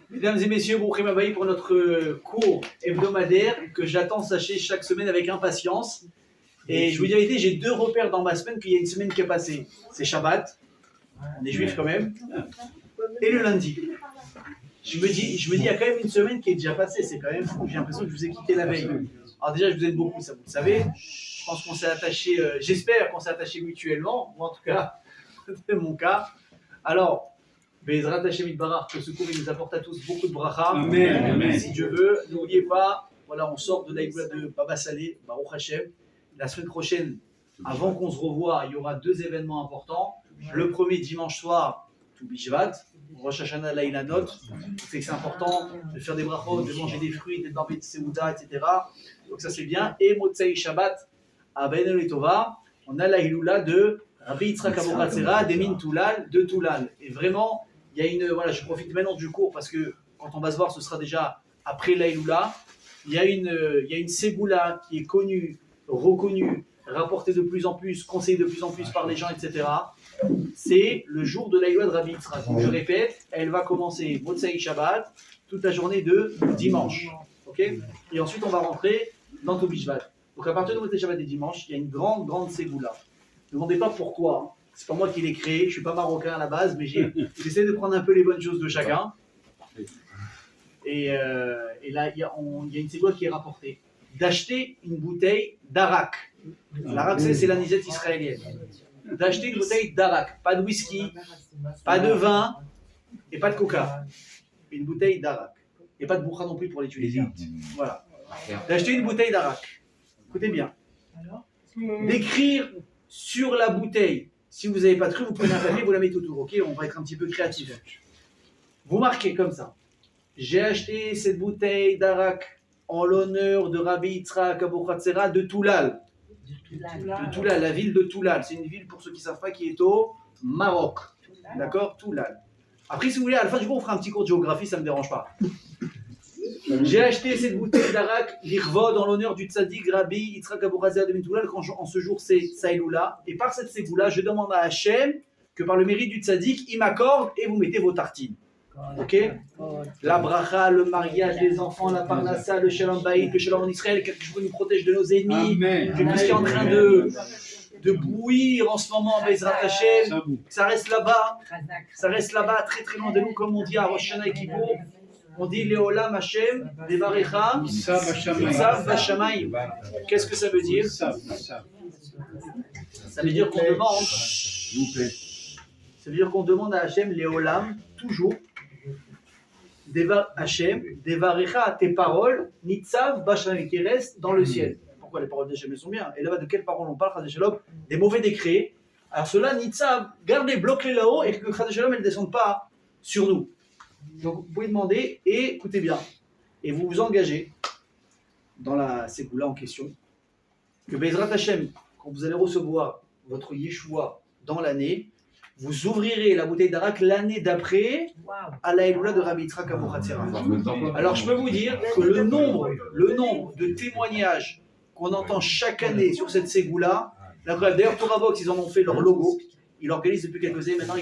Mesdames et messieurs, Brouchim Abaï pour notre cours hebdomadaire que j'attends, sachez, chaque semaine avec impatience. Et je vous dis la vérité, j'ai deux repères dans ma semaine qu'il y a une semaine qui est passée. C'est Shabbat, on est juifs quand même, et le lundi. Je me dis, il y a quand même une semaine qui est déjà passée, c'est quand même fou. J'ai l'impression que je vous ai quitté la veille. Alors déjà, je vous aime beaucoup, ça vous le savez. Je pense qu'on s'est attaché, j'espère qu'on s'est attaché mutuellement, ou en tout cas, c'est mon cas. Alors, Bezrat Hashem Itbarach, que ce cours il nous apporte à tous beaucoup de bracha. Amen. Si Dieu veut, n'oubliez pas, voilà, on sort de l'Aïgoula de Baba Salé, Baruch Hashem. La semaine prochaine, avant qu'on se revoie, il y aura deux événements importants. Le premier dimanche soir, tout Bishvat, Rosh Hashanah Laïlanot. C'est que c'est important de faire des brachot, de manger des fruits, d'être dans des Seuda, etc. Donc ça c'est bien. Et Motsai Shabbat, à Ben Tova, on a la Hiloula de Rabbi Yitzhak Abochatzera, d'Emin Toulal, de Toulal. Et vraiment, il y a une, voilà, je profite maintenant du cours parce que quand on va se voir, ce sera déjà après l'Aïloula. Il y a une ségoula qui est connue, reconnue, rapportée de plus en plus, conseillée de plus en plus par les gens, etc. C'est le jour de l'Aïloula de Rabbi Yitzhak. Donc je répète, elle va commencer Motsai Shabbat, toute la journée de dimanche. Okay, et ensuite, on va rentrer dans Tobi Shvat. Donc à partir de Motsai Shabbat et dimanche, il y a une grande ségoula. Ne me demandez pas pourquoi. C'est pas moi qui l'ai créé, je ne suis pas marocain à la base, mais j'essaie de prendre un peu les bonnes choses de chacun. Et là, il y a une ségoula qui est rapportée. D'acheter une bouteille d'arak. L'arak, c'est l'anisette israélienne. D'acheter une bouteille d'arak. Pas de whisky, pas de vin et pas de coca. Une bouteille d'arak. Et pas de bourra non plus pour les Tunisiens. Voilà. D'acheter une bouteille d'arak. Écoutez bien. D'écrire sur la bouteille. Si vous n'avez pas de cru, vous prenez un papier, vous la mettez autour. Ok, on va être un petit peu créatif. Vous marquez comme ça. J'ai acheté cette bouteille d'arak en l'honneur de Rabbi Yitzhak Abochatzera de Toulal. De Toulal, la ville de Toulal. C'est une ville, pour ceux qui ne savent pas, qui est au Maroc. D'accord, Toulal. Après, si vous voulez, à la fin du cours, on fera un petit cours de géographie, ça ne me dérange pas. J'ai acheté cette bouteille d'arak, l'Irvod, en l'honneur du tzaddik Rabbi Yitzhak Abochatzera de Toulal, en ce jour c'est Saïloula. Et par cette ségoula, je demande à Hachem que par le mérite du tzaddik, il m'accorde et vous mettez vos tartines. Ok? La bracha, le mariage des enfants, la parnassa, le shalom baït, le shalom en Israël, que Dieu nous protège de nos ennemis, que tout ce qui est en train de bouillir en ce moment, Bezrat Hashem, ça reste là-bas, très très loin de nous, comme on dit à Rosh Hashanah et Kippour. On dit Leolam Hashem, Devarecha, Mitzav Bashamayim. Qu'est-ce que ça veut dire? Ça veut dire qu'on demande. Ça veut dire qu'on demande à Hashem, Leolam, toujours. Hashem, Devarecha, tes paroles, Mitzav Bashamayim, qui restent dans le ciel. Pourquoi les paroles d'Hashem sont bien? Et là-bas, de quelles paroles on parle? Chas Shalom, des mauvais décrets. Alors cela, Nitzav, gardez, bloquez là-haut et que Chas Shalom, elles ne descendent pas sur nous. Donc vous pouvez demander et écoutez bien. Et vous vous engagez dans la ségoula en question que Bezrat Hashem, quand vous allez recevoir votre Yeshua dans l'année, vous ouvrirez la bouteille d'arak l'année d'après à la Eloula de Rabbi Yitzhak Abochatzera. Alors je peux vous dire que le nombre de témoignages qu'on entend chaque année sur cette ségoula, d'ailleurs Torah Box, ils en ont fait leur logo, ils l'organisent depuis quelques années, maintenant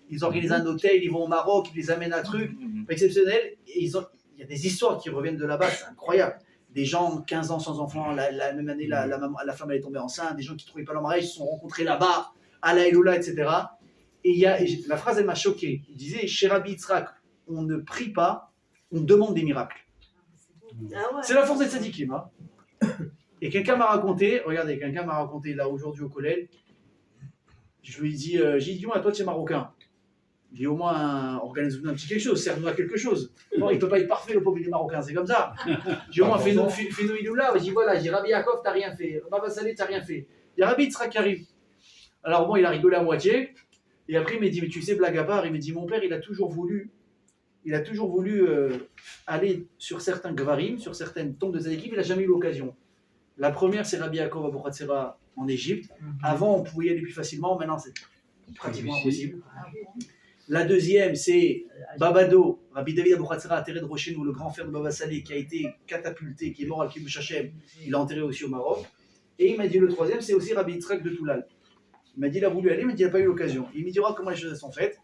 ils organisent un hôtel, ils vont au Maroc, ils les amènent à un truc exceptionnel, et il y a des histoires qui reviennent de là-bas, c'est incroyable. Des gens, 15 ans sans enfants, la même année, la femme elle est tombée enceinte, des gens qui ne trouvaient pas leur mari, ils se sont rencontrés là-bas, à la Eloula, etc. Et la phrase, elle m'a choqué. Il disait, chez Rabbi Yitzhak, on ne prie pas, on demande des miracles. C'est la force des tzadikim. Hein. Et quelqu'un m'a raconté là aujourd'hui au collège, je lui ai dit, dis-moi, toi tu es marocain. Il dit au moins, organise-nous un petit quelque chose, sers-nous à quelque chose. Non, il ne peut pas être parfait, le pauvre, il est marocain, c'est comme ça. J'ai au moins, fais-nous Iloula. Je dis voilà, j'ai Rabbi Yaakov, t'as rien fait. Baba Salé, t'as rien fait. Il y a Rabbi Yitzhak qui arrive. Alors bon, il a rigolé à moitié. Et après, il m'a dit, mais tu sais, blague à part, il m'a dit, mon père, il a toujours voulu aller sur certains gvarim, sur certaines tombes de tzadikim, il n'a jamais eu l'occasion. La première, c'est Rabbi Yaakov Abochatzera en Égypte. Avant, on pouvait y aller plus facilement, maintenant, c'est pratiquement impossible. La deuxième, c'est Babado, Rabbi David Abochatzera, enterré de Rochenou, le grand frère de Baba Salé, qui a été catapulté, qui est mort à Kibbutz Hashem, il l'a enterré aussi au Maroc. Et il m'a dit, le troisième, c'est aussi Rabbi Yitzhak de Toulal. Il m'a dit, il a voulu aller, mais il n'a pas eu l'occasion. Il me dira comment les choses sont faites.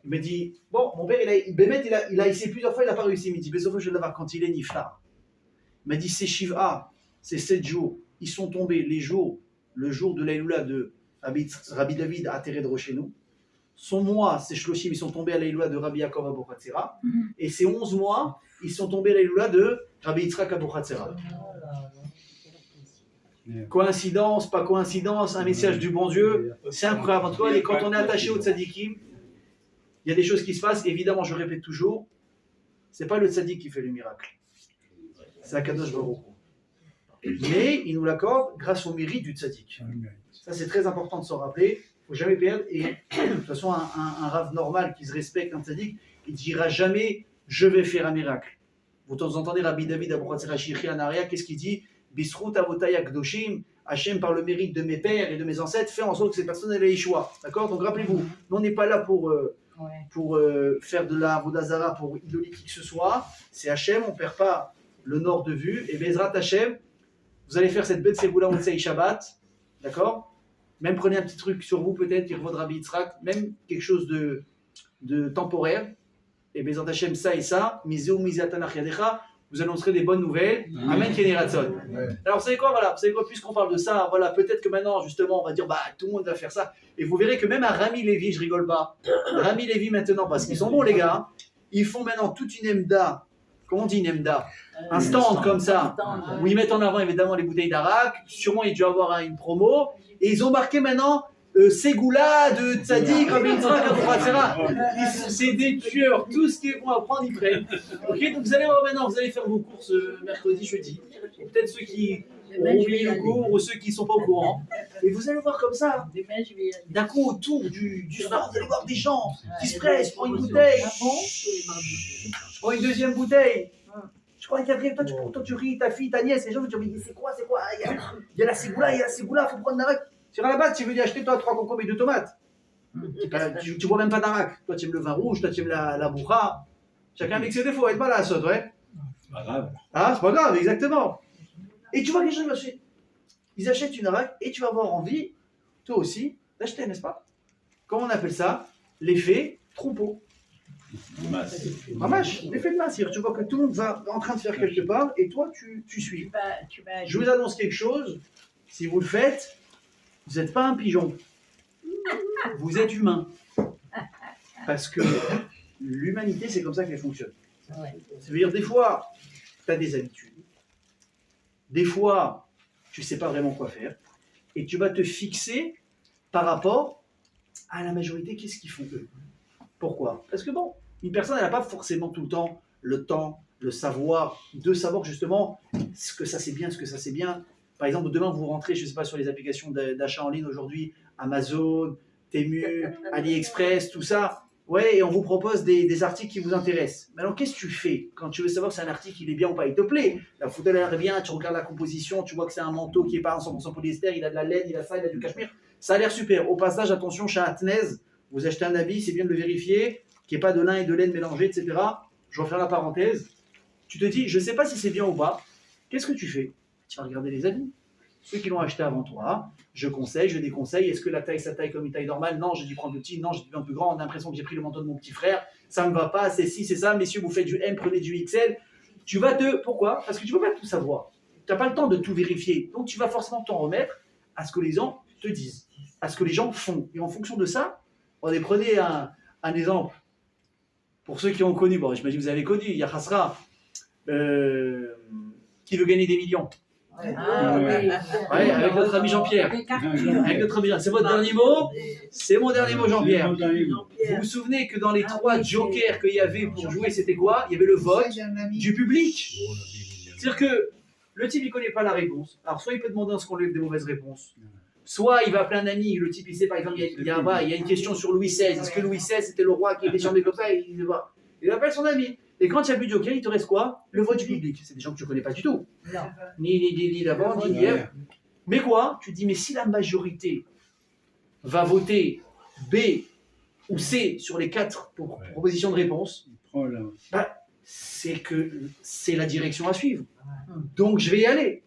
Il m'a dit, bon, mon père, il a essayé plusieurs fois, il n'a pas réussi. Il m'a dit, mais sauf que je vais l'avoir quand il est niflar. Il m'a dit, c'est Shiva, c'est 7 jours. Ils sont tombés le jour de l'Aïloula de Rabbi David à Tered Rochenou. Son mois, c'est Shloshim, ils sont tombés à l'Aïloula de Rabbi Yaakov à Bochatzera. Et ces 11 mois, ils sont tombés à l'Aïloula de Rabbi Yitzhak à Bochatzera. Coïncidence, pas coïncidence, un message du bon Dieu, c'est incroyable. En tout cas, et quand on est attaché au tzadikim, il y a des choses qui se passent. Évidemment, je répète toujours, c'est pas le tzadik qui fait le miracle, c'est Akadosh Baruch Hu. Mais il nous l'accorde grâce au mérite du tzadik. Ça, c'est très important de s'en rappeler. Il ne faut jamais perdre. Et de toute façon, un rave normal qui se respecte, un tzadik, il ne dira jamais je vais faire un miracle. Vous entendez Rabbi David Aboukhatzera Shikhi Anaria, qu'est-ce qu'il dit? Bisrout Avotaya Kdoshim, Hachem, par le mérite de mes pères et de mes ancêtres, fait en sorte que ces personnes aient l'échoua. D'accord? Donc rappelez-vous, nous on n'est pas là pour faire de la Vodazara, pour idoler qui que ce soit. C'est Hachem, on ne perd pas le nord de vue. Et Bezrat Hachem, vous allez faire cette bête Ségoula Motsei Shabbat. D'accord? Même prenez un petit truc sur vous, peut-être, qui revaut Rabbi Yitzhak, même quelque chose de temporaire. Et Bezrat Hachem, ça et ça, Mizeu Mizatanach Yadecha. Vous annoncerez des bonnes nouvelles. Amen, Kenny Ratson. Alors, vous savez quoi, voilà, vous savez quoi, puisqu'on parle de ça, voilà, peut-être que maintenant, justement, on va dire, bah, tout le monde va faire ça. Et vous verrez que même à Rami Lévi, je rigole pas, Rami Lévi maintenant, parce qu'ils sont bons, les gars, ils font maintenant toute une emda. Comment on dit une emda? Un stand comme ça, où ils mettent en avant évidemment les bouteilles d'arak. Sûrement, il doit y avoir une promo. Et ils ont marqué maintenant Ségoula de Tzadik, Rabbi Yitzhak, etc. C'est des tueurs. Tout ce qui est bon à prendre, ils prennent. Ok, donc vous allez voir maintenant, vous allez faire vos courses mercredi, jeudi. Peut-être ceux qui ont oublié le cours ou ceux qui ne sont pas au courant. Et vous allez voir comme ça. D'un coup, autour du stand, vous allez voir des gens qui se pressent pour une bouteille. Je prends une deuxième bouteille. Je prends une quatrième. Toi, tu ris, ta fille, ta nièce. Les gens vont te dire, mais c'est quoi? Il y a la Ségoula, il faut prendre l'arak. Sur la base, tu veux lui acheter toi 3 concombres et 2 tomates. Tu bois même pas d'arak. Toi, tu aimes le vin rouge, toi, tu aimes la boucha. Chacun avec ses défauts, être pas là à saute, ouais. C'est pas grave. Ah, c'est pas grave, exactement. Et tu vois que les gens, ils achètent une arak et tu vas avoir envie, toi aussi, d'acheter, n'est-ce pas? Comment on appelle ça? L'effet troupeau. Mamash, l'effet de masse. Tu vois que tout le monde va en train de faire quelque part et toi, tu suis. Je vous annonce quelque chose. Si vous le faites, vous n'êtes pas un pigeon. Vous êtes humain. Parce que l'humanité, c'est comme ça qu'elle fonctionne. Ça veut dire, des fois, tu as des habitudes. Des fois, tu ne sais pas vraiment quoi faire. Et tu vas te fixer par rapport à la majorité, qu'est-ce qu'ils font eux. Pourquoi? Parce que bon, une personne, elle n'a pas forcément tout le temps, le savoir, de savoir justement ce que ça c'est bien, ce que ça c'est bien. Par exemple, demain, vous rentrez, je ne sais pas, sur les applications d'achat en ligne aujourd'hui, Amazon, Temu, AliExpress, tout ça. Ouais, et on vous propose des articles qui vous intéressent. Mais alors, qu'est-ce que tu fais quand tu veux savoir si un article il est bien ou pas? Il te plaît. La photo, elle a l'air bien, tu regardes la composition, tu vois que c'est un manteau qui n'est pas 100% polyester, il a de la laine, il a ça, il a du cachemire. Ça a l'air super. Au passage, attention, chez Atnez, vous achetez un habit, c'est bien de le vérifier, qu'il n'y ait pas de lin et de laine mélangés, etc. Je referme la parenthèse. Tu te dis, je ne sais pas si c'est bien ou pas. Qu'est-ce que tu fais? Tu vas regarder les avis. Ceux qui l'ont acheté avant toi, je conseille, je déconseille. Est-ce que la taille, ça taille comme une taille normale? Non, j'ai dû prendre le petit. Non, j'ai dû prendre plus grand. On a l'impression que j'ai pris le manteau de mon petit frère. Ça ne me va pas. C'est ci, c'est ça. Messieurs, vous faites du M, prenez du XL. Tu vas Pourquoi? Parce que tu ne peux pas tout savoir. Tu n'as pas le temps de tout vérifier. Donc, tu vas forcément t'en remettre à ce que les gens te disent, à ce que les gens font. Et en fonction de ça, prenez un exemple. Pour ceux qui ont connu, bon, j'imagine que vous avez connu, il y a Khasra, qui veut gagner des millions. Ouais, avec notre ami Jean-Pierre. Avec notre ami, c'est votre dernier mot? C'est mon dernier mot, Jean-Pierre. Vous vous souvenez que dans les 3 jokers qu'il y avait pour jouer, c'était quoi? Il y avait le vote du public. C'est-à-dire que le type, il ne connaît pas la réponse. Alors, soit il peut demander à ce qu'on lui ait des mauvaises réponses. Soit il va appeler un ami, le type, il sait, par exemple, il y a une question sur Louis XVI. Est-ce que Louis XVI, c'était le roi qui était chambré comme ça? Il appelle son ami. Et quand il n'y a plus de joker, il te reste quoi? Le vote du public. C'est des gens que tu ne connais pas du tout. Non. Ni d'avant, ni d'hier. Mais quoi? Tu te dis, mais si la majorité va voter B ou C sur les 4 propositions de réponse, c'est que c'est la direction à suivre. Donc je vais y aller.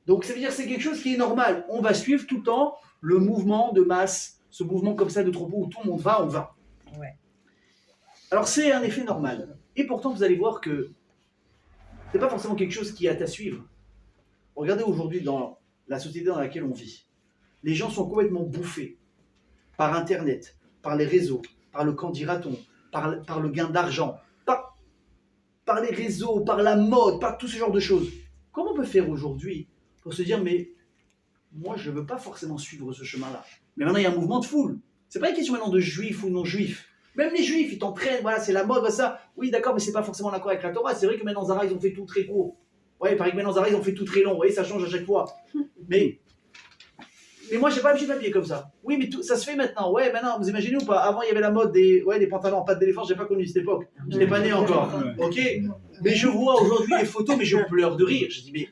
Donc ça veut dire que c'est quelque chose qui est normal. On va suivre tout le temps le mouvement de masse, ce mouvement comme ça de troupeau où tout le monde va, on va. Ouais. Alors c'est un effet normal. Et pourtant vous allez voir que c'est pas forcément quelque chose qui est à suivre. Regardez aujourd'hui dans la société dans laquelle on vit. Les gens sont complètement bouffés par Internet, par les réseaux, par le quand dira-t-on, par le gain d'argent, par les réseaux, par la mode, par tout ce genre de choses. Comment on peut faire aujourd'hui pour se dire, mais moi je ne veux pas forcément suivre ce chemin-là. Mais maintenant il y a un mouvement de foule. C'est pas une question maintenant de juifs ou non juifs. Même les juifs, ils t'entraînent, voilà, c'est la mode, voilà ça. Oui, d'accord, mais c'est pas forcément d'accord avec la Torah. C'est vrai que maintenant Zara, ils ont fait tout très court. Ouais, il paraît que maintenant Zara, ils ont fait tout très long. Vous voyez, ça change à chaque fois. Mais moi, j'ai pas l'habitude d'habiller comme ça. Oui, mais ça se fait maintenant. Ouais, maintenant, vous imaginez ou pas? Avant, il y avait la mode des pantalons en pâte d'éléphant. J'ai pas connu cette époque. Je n'étais pas né encore. Ok. Mais je vois aujourd'hui les photos, mais je pleure de rire. Je dis, mais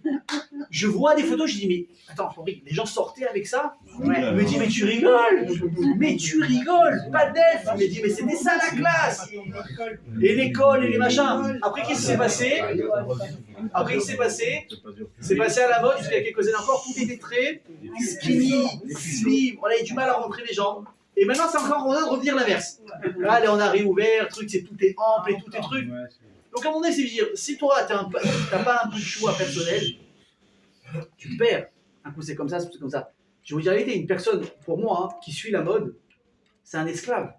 je vois des photos, je dis, mais attends, Henri, les gens sortaient avec ça. Ouais. Il me dit, mais tu rigoles. Mais tu rigoles. Pas d'elfe. Il me dit, mais c'était ça la classe. Et l'école et les machins. Après, qu'est-ce qui s'est passé? C'est passé à la mode, jusqu'à quelques années encore, tout était très skinny, slim, on avait du mal à rentrer les jambes. Et maintenant, c'est encore en train de revenir l'inverse. Là, on a réouvert, tout est ample et tout est truc. Donc, à un moment donné, c'est dire, si toi, tu n'as pas un peu de choix personnel, tu te perds. Un coup, c'est comme ça, c'est comme ça. Je vais vous dire la vérité, une personne, pour moi, qui suit la mode, c'est un esclave.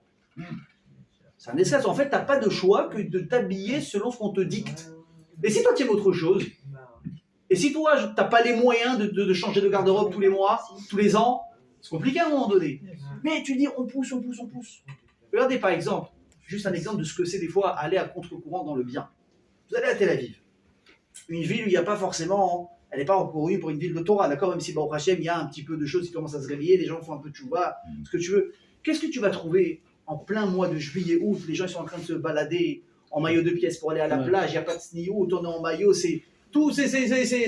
C'est un esclave. En fait, tu n'as pas de choix que de t'habiller selon ce qu'on te dicte. Et si toi tu aimes autre chose, et si toi tu n'as pas les moyens de changer de garde-robe tous les mois, tous les ans, c'est compliqué à un moment donné. Mais tu dis on pousse. Regardez par exemple, juste un exemple de ce que c'est des fois aller à contre-courant dans le bien. Vous allez à Tel Aviv, une ville où il n'y a pas forcément, elle n'est pas reconnue pour une ville de Torah, d'accord, même si Baruch Hashem, il y a un petit peu de choses qui commencent à se réveiller, les gens font un peu de tchouva, ce que tu veux. Qu'est-ce que tu vas trouver en plein mois de juillet, août, les gens ils sont en train de se balader en maillot de pièces pour aller à la plage, il n'y a pas de sniou, tourner en maillot, c'est tout, c'est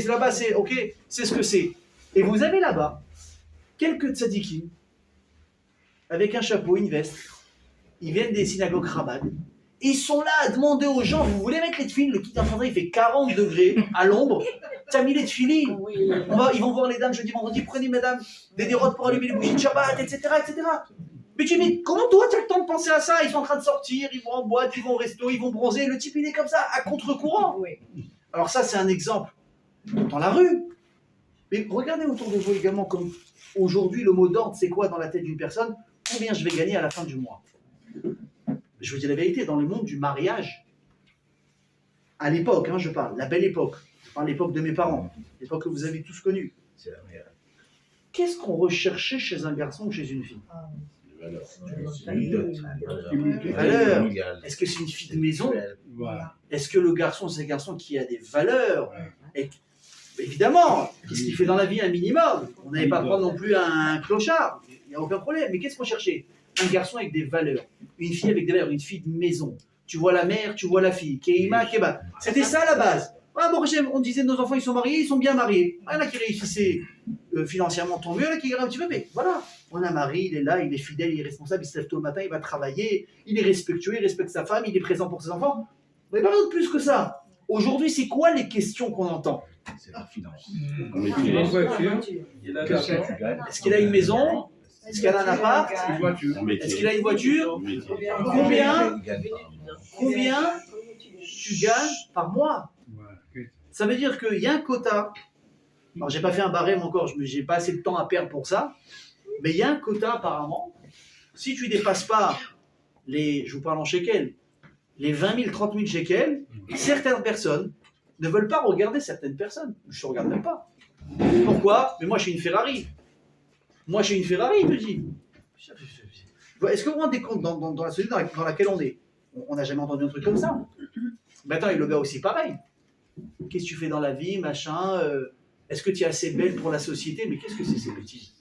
là-bas, c'est ok, c'est ce que c'est. Et vous avez là-bas quelques tzadikim avec un chapeau, une veste, ils viennent des synagogues rabbin, ils sont là à demander aux gens, vous voulez mettre les tefilines, le kit d'infanterie il fait 40 degrés à l'ombre, t'as mis les tefilines, ils vont voir les dames jeudi, vendredi, prenez mesdames des dérotes pour allumer les bougies de Shabbat, etc. Mais tu dis, comment toi tu as le temps de penser à ça? Ils sont en train de sortir, ils vont en boîte, ils vont au resto, ils vont bronzer. Le type il est comme ça, à contre-courant. Oui. Alors ça c'est un exemple dans la rue. Mais regardez autour de vous également comme aujourd'hui le mot d'ordre c'est quoi dans la tête d'une personne? Combien je vais gagner à la fin du mois? Je vous dis la vérité, dans le monde du mariage, à l'époque, je parle, la belle époque, je parle l'époque de mes parents, l'époque que vous avez tous connue. Qu'est-ce qu'on recherchait chez un garçon ou chez une fille? Valeurs. Est-ce que c'est une fille de maison? Est-ce que le garçon, c'est un garçon qui a des valeurs? Et, évidemment, qu'est-ce qu'il fait dans la vie un minimum? On n'allait pas prendre non plus un clochard, il n'y a aucun problème. Mais qu'est-ce qu'on cherchait? Un garçon avec des valeurs, une fille avec des valeurs, une fille de maison. Tu vois la mère, tu vois la fille. Keima, Keba. C'était ça à la base. Ah, bon, on disait nos enfants ils sont mariés, ils sont bien mariés. Il y en a qui réussissaient financièrement, tant mieux, il y en a qui un petit peu, mais voilà. On a un mari, il est là, il est fidèle, il est responsable, il se lève tôt le matin, il va travailler, il est respectueux, il respecte sa femme, il est présent pour ses enfants. Mais pas de plus que ça. Aujourd'hui, c'est quoi les questions qu'on entend? C'est la finance. Est-ce qu'il a une maison? Est-ce qu'il a un appart? Est-ce qu'il a une voiture? Combien tu gagnes par mois? Ça veut dire qu'il y a un quota. Alors, j'ai pas fait un barème encore, j'ai pas assez de temps à perdre pour ça. Mais il y a un quota apparemment. Si tu ne dépasses pas je vous parle en shekels, les 20 000, 30 000 shekels, certaines personnes ne veulent pas regarder certaines personnes. Je ne regarde même pas. Pourquoi? Mais moi, j'ai une Ferrari. Je te dis. Est-ce que vous vous rendez compte dans la société dans laquelle on est? On n'a jamais entendu un truc comme ça. Mais attends, et le gars aussi pareil. Qu'est-ce que tu fais dans la vie, machin est-ce que tu es assez belle pour la société? Mais qu'est-ce que c'est ces bêtises?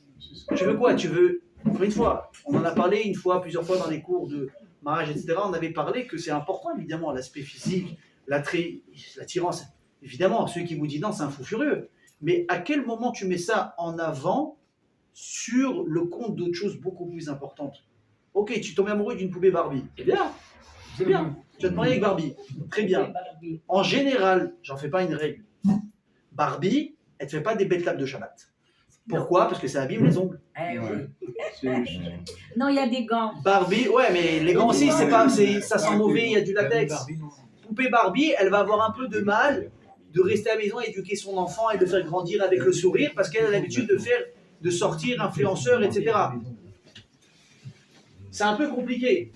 Tu veux quoi? Tu veux... Encore une fois, on en a parlé plusieurs fois dans les cours de mariage, etc. On avait parlé que c'est important, évidemment, l'aspect physique, l'attirance. Évidemment, celui qui vous dit non, c'est un fou furieux. Mais à quel moment tu mets ça en avant sur le compte d'autres choses beaucoup plus importantes? Ok, tu tombes amoureux d'une poupée Barbie. C'est bien. Tu vas te marier avec Barbie. Très bien. En général, j'en fais pas une règle. Barbie, elle ne te fait pas des belles tables de Shabbat. Pourquoi? Parce que ça abîme les ongles. Non, il y a des gants. Barbie, ouais, mais les gants aussi, ça sent mauvais, il y a du latex. Poupée Barbie, elle va avoir un peu de mal de rester à la maison, éduquer son enfant et de le faire grandir avec le sourire parce qu'elle a l'habitude de sortir influenceur, etc. C'est un peu compliqué.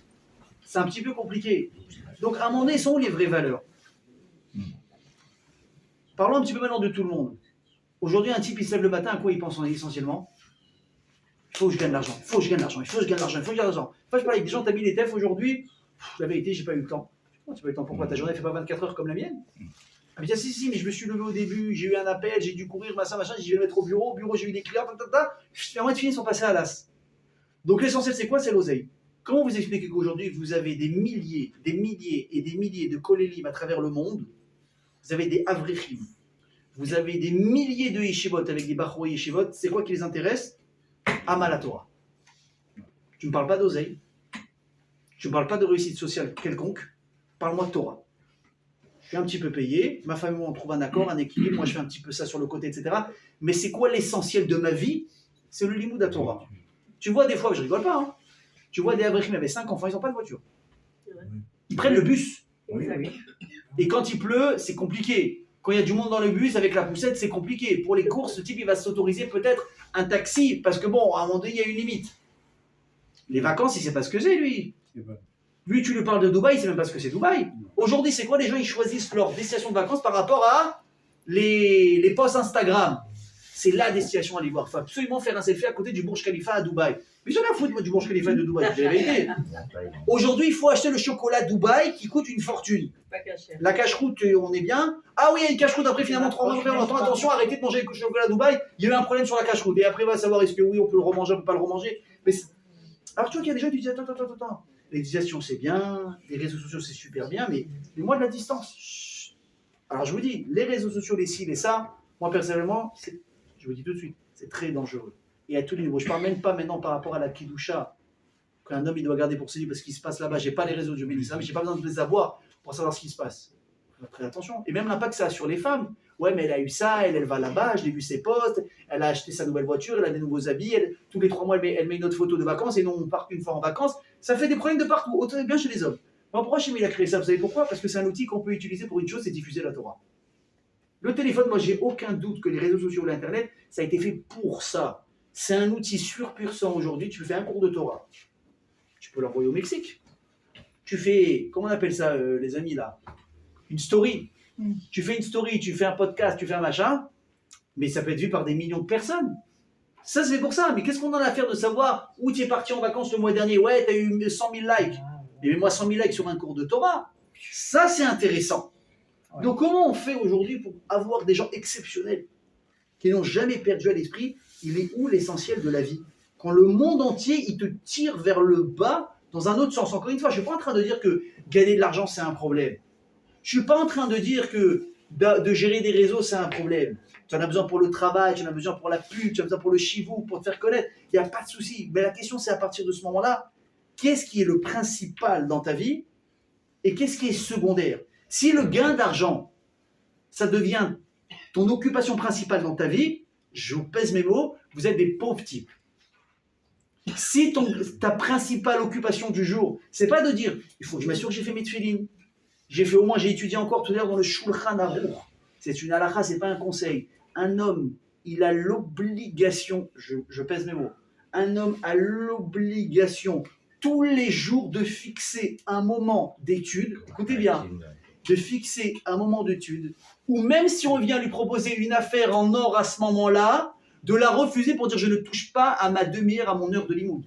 C'est un petit peu compliqué. Donc, à un moment donné, sont où les vraies valeurs? Parlons un petit peu maintenant de tout le monde. Aujourd'hui, un type, il se lève le matin, à quoi il pense essentiellement? Il faut que je gagne de l'argent, il faut que je gagne de l'argent, il faut que je gagne de l'argent, il faut que je gagne de l'argent. Enfin, je parle avec des gens, t'as mis les TEF aujourd'hui. La vérité, j'ai pas eu le temps. Oh, tu pas eu le temps, pourquoi? Ta journée fait pas 24 heures comme la mienne? Ah, mais tiens, si, mais je me suis levé au début, j'ai eu un appel, j'ai dû courir, machin, je vais le mettre au bureau, j'ai eu des clients, finalement, de finir, ils sont passés à l'as. Donc, l'essentiel, c'est quoi? C'est l'oseille. Comment vous expliquez qu'aujourd'hui, vous avez des milliers et des milliers de kolélim à travers le monde? Vous avez des avrichim. Vous avez des milliers de yeshivot avec des bachor yeshivot. C'est quoi qui les intéresse? Amal à Torah. Tu ne me parles pas d'oseille. Tu ne me parles pas de réussite sociale quelconque. Parle-moi de Torah. Je suis un petit peu payé. Ma famille, on trouve un accord, un équilibre. Moi, je fais un petit peu ça sur le côté, etc. Mais c'est quoi l'essentiel de ma vie? C'est le limoud à Torah. Tu vois des fois, je rigole pas, hein. Tu vois des avrichim avec 5 enfants, ils n'ont pas de voiture. Ils prennent le bus. Et quand il pleut, c'est compliqué. Quand il y a du monde dans le bus avec la poussette, c'est compliqué. Pour les courses, ce type, il va s'autoriser peut-être un taxi, parce que bon, à un moment donné, il y a une limite. Les vacances, il ne sait pas ce que c'est, lui. Lui, tu lui parles de Dubaï, il ne sait même pas ce que c'est Dubaï. Aujourd'hui, c'est quoi? Les gens, ils choisissent leur destination de vacances par rapport à les posts Instagram. C'est la destination à aller voir. Il faut absolument faire un selfie à côté du Burj Khalifa à Dubaï. Mais j'en ai à foutre, moi, du Burj Khalifa de Dubaï. Aujourd'hui, il faut acheter le chocolat Dubaï qui coûte une fortune. La cache-route, on est bien. Ah oui, il y a une cache-route. Après, finalement, 3 mois après, on entend attention, arrêtez de manger le chocolat Dubaï. Il y a eu un problème sur la cache-route. Et après, on va savoir est-ce que oui, on peut le remanger, on ne peut pas le remanger. Mais alors, tu vois qu'il y a des gens qui disent attends. L'éducation, c'est bien. Les réseaux sociaux, c'est super bien. Mais moi, de la distance. Chut. Alors, je vous dis, les réseaux sociaux, les ci, les ça, moi, personnellement, je vous dis tout de suite, c'est très dangereux. Et à tous les niveaux. Je ne parle même pas maintenant par rapport à la kidoucha qu'un homme il doit garder pour ses parce qu'il se passe là-bas. Je n'ai pas les réseaux de bénis, mais je n'ai pas besoin de les avoir pour savoir ce qui se passe. Il faut faire très attention. Et même l'impact que ça a sur les femmes. Ouais, mais elle a eu ça, elle va là-bas, je l'ai vu ses posts, elle a acheté sa nouvelle voiture, elle a des nouveaux habits, tous les 3 mois, elle met une autre photo de vacances et non, on part une fois en vacances. Ça fait des problèmes de partout, autant bien chez les hommes. Alors pourquoi Chémé il a créé ça? Vous savez pourquoi? Parce que c'est un outil qu'on peut utiliser pour une chose, c'est diffuser la Torah. Le téléphone, moi, j'ai aucun doute que les réseaux sociaux ou l'Internet, ça a été fait pour ça. C'est un outil surpuissant aujourd'hui. Tu fais un cours de Torah. Tu peux l'envoyer au Mexique. Tu fais, comment on appelle ça, les amis, là? Une story. Tu fais une story, tu fais un podcast, tu fais un machin, mais ça peut être vu par des millions de personnes. Ça, c'est pour ça. Mais qu'est-ce qu'on en a à faire de savoir où tu es parti en vacances le mois dernier? Ouais, tu as eu 100 000 likes. Mais moi, 100 000 likes sur un cours de Torah. Ça, c'est intéressant. Ouais. Donc, comment on fait aujourd'hui pour avoir des gens exceptionnels qui n'ont jamais perdu à l'esprit? Il est où l'essentiel de la vie? Quand le monde entier, il te tire vers le bas dans un autre sens. Encore une fois, je ne suis pas en train de dire que gagner de l'argent, c'est un problème. Je ne suis pas en train de dire que de gérer des réseaux, c'est un problème. Tu en as besoin pour le travail, tu en as besoin pour la pub, tu en as besoin pour le chivou, pour te faire connaître. Il n'y a pas de souci. Mais la question, c'est à partir de ce moment-là, qu'est-ce qui est le principal dans ta vie et qu'est-ce qui est secondaire? Si le gain d'argent, ça devient ton occupation principale dans ta vie, je vous pèse mes mots, vous êtes des pauvres types. Si ta principale occupation du jour, c'est pas de dire, il faut que je m'assure que j'ai fait mes tefilines, j'ai étudié encore tout à l'heure dans le Shulchan Aruch. C'est une halakha, c'est pas un conseil. Un homme, il a l'obligation, je pèse mes mots, un homme a l'obligation tous les jours de fixer un moment d'étude, écoutez bien, de fixer un moment d'étude, ou même si on vient lui proposer une affaire en or à ce moment-là, de la refuser pour dire je ne touche pas à ma demi-heure, à mon heure de limoud.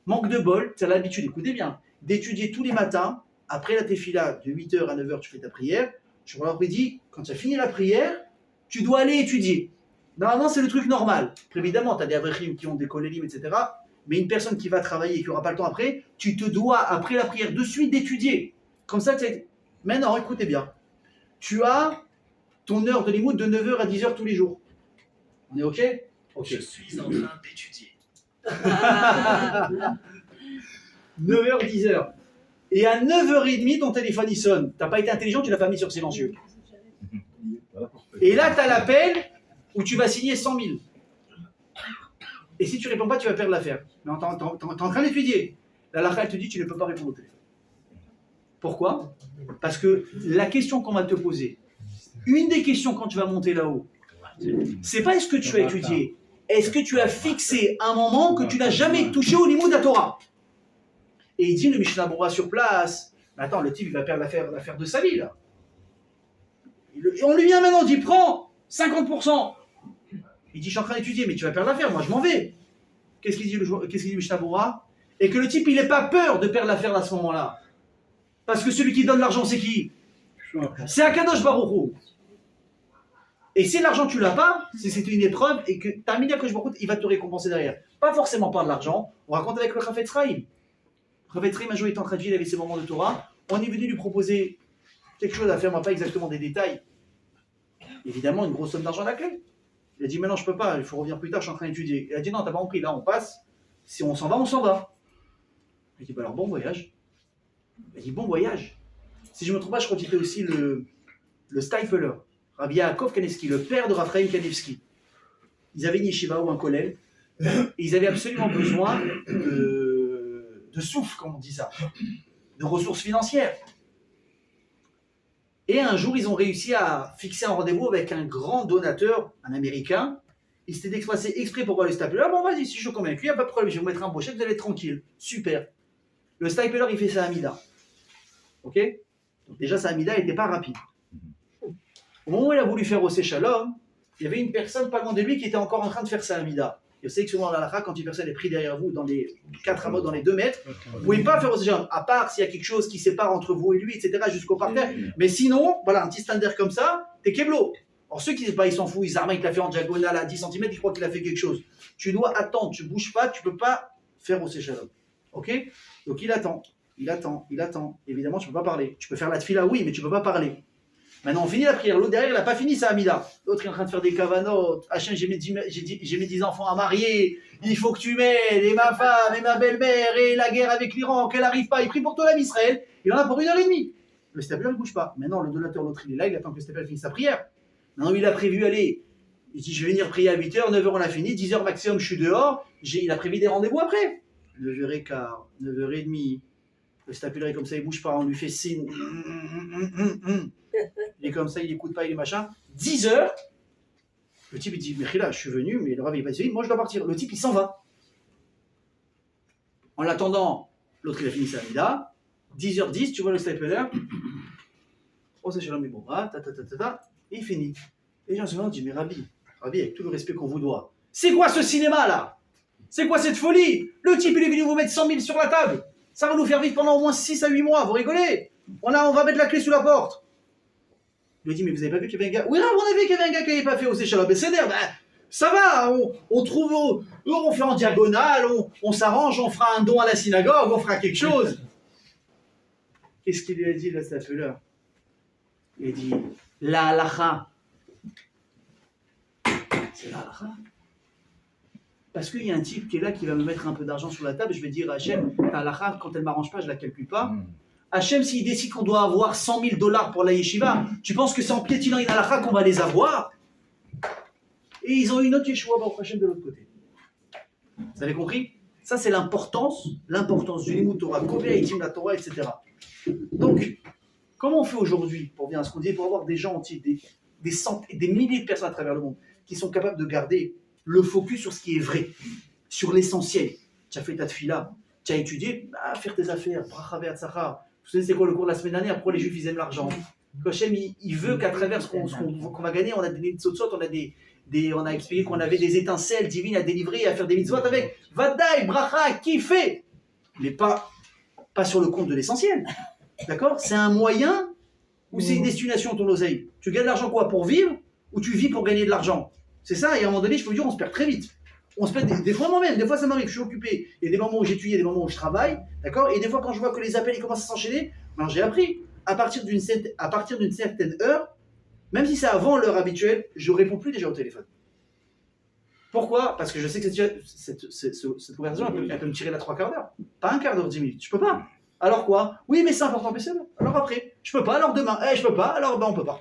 Manque de bol, tu as l'habitude, écoutez bien, d'étudier tous les matins, après la tefila, de 8h à 9h, tu fais ta prière, je leur ai dit, quand tu as fini la prière, tu dois aller étudier. Normalement, c'est le truc normal. Évidemment, tu as des avrichim qui ont des kolélim, etc., mais une personne qui va travailler et qui n'aura pas le temps après, tu te dois, après la prière, de suite d'étudier. Comme ça, tu as... Maintenant, écoutez bien, tu as ton heure de limoud de 9h à 10h tous les jours. On est OK? OK. Je suis en train d'étudier. 9h, 10h. Et à 9h30, ton téléphone il sonne. Tu n'as pas été intelligent, tu ne l'as pas mis sur silencieux. Et là, tu as l'appel où tu vas signer 100 000. Et si tu réponds pas, tu vas perdre l'affaire. Mais t'es en train d'étudier. La halakha, elle te dit tu ne peux pas répondre au téléphone. Pourquoi? Parce que la question qu'on va te poser, une des questions quand tu vas monter là-haut, c'est pas est-ce que tu as étudié, est-ce que tu as fixé un moment que tu n'as jamais touché au limud de la Torah? Et il dit le Mishnah Berurah sur place, mais attends, le type il va perdre l'affaire de sa vie là. Et on lui vient maintenant, on dit prends 50%. Il dit je suis en train d'étudier, mais tu vas perdre l'affaire, moi je m'en vais. Qu'est-ce qu'il dit le Mishnah Berurah? Et que le type il n'ait pas peur de perdre l'affaire à ce moment-là. Parce que celui qui donne l'argent c'est qui? C'est Akadosh Baruch Hu. Et si l'argent tu l'as pas, si c'est une épreuve et que tu as mis Akadosh Baruch Hu, il va te récompenser derrière. Pas forcément par de l'argent. On raconte avec le Chafetz Chaim. Le Chafetz Chaim un jour était en train de vivre, il avait ses moments de Torah. On est venu lui proposer quelque chose à faire, moi pas exactement des détails. Évidemment, une grosse somme d'argent à la clé. Il a dit, mais non, je peux pas, il faut revenir plus tard, je suis en train d'étudier. Il a dit, non, t'as pas compris, là on passe, si on s'en va, on s'en va. Il a dit, bah alors bon voyage. Il a dit, bon voyage. Si je me trompe pas, je crois qu'il était aussi le Steifeler, Rabbi Yaakov Kanevski, le père de Raphaël Kanevski. Ils avaient une yeshiva ou un kollel, et ils avaient absolument besoin de souffle, comme on dit ça, de ressources financières. Et un jour, ils ont réussi à fixer un rendez-vous avec un grand donateur, un Américain. Il s'était déplacé exprès pour voir le Stapler. Ah bon, vas-y, si je suis convaincu, il n'y a pas de problème, je vais vous mettre un beau chèque, vous allez être tranquille. Super. Le Stapler, il fait sa Hamida. Ok? Donc déjà, sa Hamida n'était pas rapide. Au moment où il a voulu faire Osé Shalom, il y avait une personne pas loin de lui qui était encore en train de faire sa Hamida. Je sais que souvent, dans la halakha, quand une personne est prise derrière vous, dans les 4 amots, dans les 2 mètres, vous ne pouvez pas faire Osé Shalom, à part s'il y a quelque chose qui sépare entre vous et lui, etc., jusqu'au parterre. Mais sinon, voilà, un petit standard comme ça, t'es keblo. Alors ceux qui ne savent pas, ils s'en foutent, ils arment, il l'a fait en diagonale à 10 cm, ils croient qu'il a fait quelque chose. Tu dois attendre, tu ne bouges pas, tu ne peux pas faire Osé Shalom. Ok? Donc il attend. Évidemment, tu ne peux pas parler. Tu peux faire la tfila, oui, mais tu ne peux pas parler. Maintenant, on finit la prière. L'autre derrière, il n'a pas fini sa Hamida. L'autre est en train de faire des kavanot. Hachem, j'ai mes 10 enfants à marier. Il faut que tu m'aides. Et ma femme, et ma belle-mère, et la guerre avec l'Iran, qu'elle n'arrive pas. Il prie pour toi, l'âme Israël. Il en a pour 1h30. Le stapler ne bouge pas. Maintenant, le donateur, l'autre, il est là. Il attend que le stapler finisse sa prière. Maintenant, il a prévu, allez. Il dit, je vais venir prier à 8h, 9h, on a fini. 10h maximum, je suis dehors. Il a prévu des rendez-vous après. 9h15, 9h30. Le stapler est comme ça, il ne bouge pas. On lui fait signe. Il est comme ça, il n'écoute pas, il est machin. 10h, le type il dit, mais là, je suis venu, mais le rav il est pas ici, moi je dois partir. Le type il s'en va. En l'attendant, l'autre il a fini sa Hamida. 10h10, tu vois le stapler. Oh, c'est Shalom Ibora, et il finit. Et les gens se disent, mais Rabbi, avec tout le respect qu'on vous doit, c'est quoi ce cinéma là? C'est quoi cette folie? Le type il est venu vous mettre 100 000 sur la table. Ça va nous faire vivre pendant au moins 6 à 8 mois, vous rigolez? On va mettre la clé sous la porte. Il lui dit, mais vous avez pas vu qu'il y avait un gars? Oui, on a vu qu'il y avait un gars qui n'avait pas fait au Shalom Besséder. Ben, ça va, on trouve, on fait en diagonale, on s'arrange, on fera un don à la synagogue, on fera quelque chose. Qu'est-ce qu'il lui a dit, le stapler? Il a dit, la halakha. C'est la halakha. Parce qu'il y a un type qui est là, qui va me mettre un peu d'argent sur la table, je vais dire à Hachem, ta halakha, quand elle ne m'arrange pas, je ne la calcule pas. Hachem, s'il décide qu'on doit avoir 100 000 $ pour la yeshiva, tu penses que c'est en piétinant une halakha qu'on va les avoir? Et ils ont une autre yeshiva pour Hachem de l'autre côté. Vous avez compris? Ça, c'est l'importance du limud Torah, combien itim la Torah, etc. Donc, comment on fait aujourd'hui pour bien à ce qu'on dit, pour avoir des gens entiers, des centaines, des milliers de personnes à travers le monde qui sont capables de garder le focus sur ce qui est vrai, sur l'essentiel. Tu as fait ta tfila, tu as étudié, faire tes affaires, bracha ve'atzlacha. Vous savez, c'est quoi le cours de la semaine dernière? Pourquoi les Juifs ils aiment l'argent? Hachem, il veut qu'à travers ce qu'on va gagner, on a des nitzotzot, on a expliqué qu'on avait des étincelles divines à délivrer, à faire des mitzvot avec Vadaï, bracha, kiffer, mais pas sur le compte de l'essentiel. D'accord? C'est un moyen ou c'est une destination ton oseille? Tu gagnes de l'argent quoi? Pour vivre ou tu vis pour gagner de l'argent? C'est ça, et à un moment donné, je peux vous dire, on se perd très vite. On se perd des fois moi-même, des fois ça m'arrive, je suis occupé. Il y a des moments où j'étudie, il y a des moments où je travaille, d'accord? Et des fois quand je vois que les appels ils commencent à s'enchaîner, ben, j'ai appris. À partir d'une certaine heure, même si c'est avant l'heure habituelle, je ne réponds plus déjà au téléphone. Pourquoi? Parce que je sais que cette conversation, elle peut me tirer la 3/4 d'heure. Pas un quart d'heure, 10 minutes. Je peux pas. Alors quoi? Oui, mais c'est important, mais c'est bon. Alors après, je peux pas, alors demain, je peux pas, alors ben on peut pas.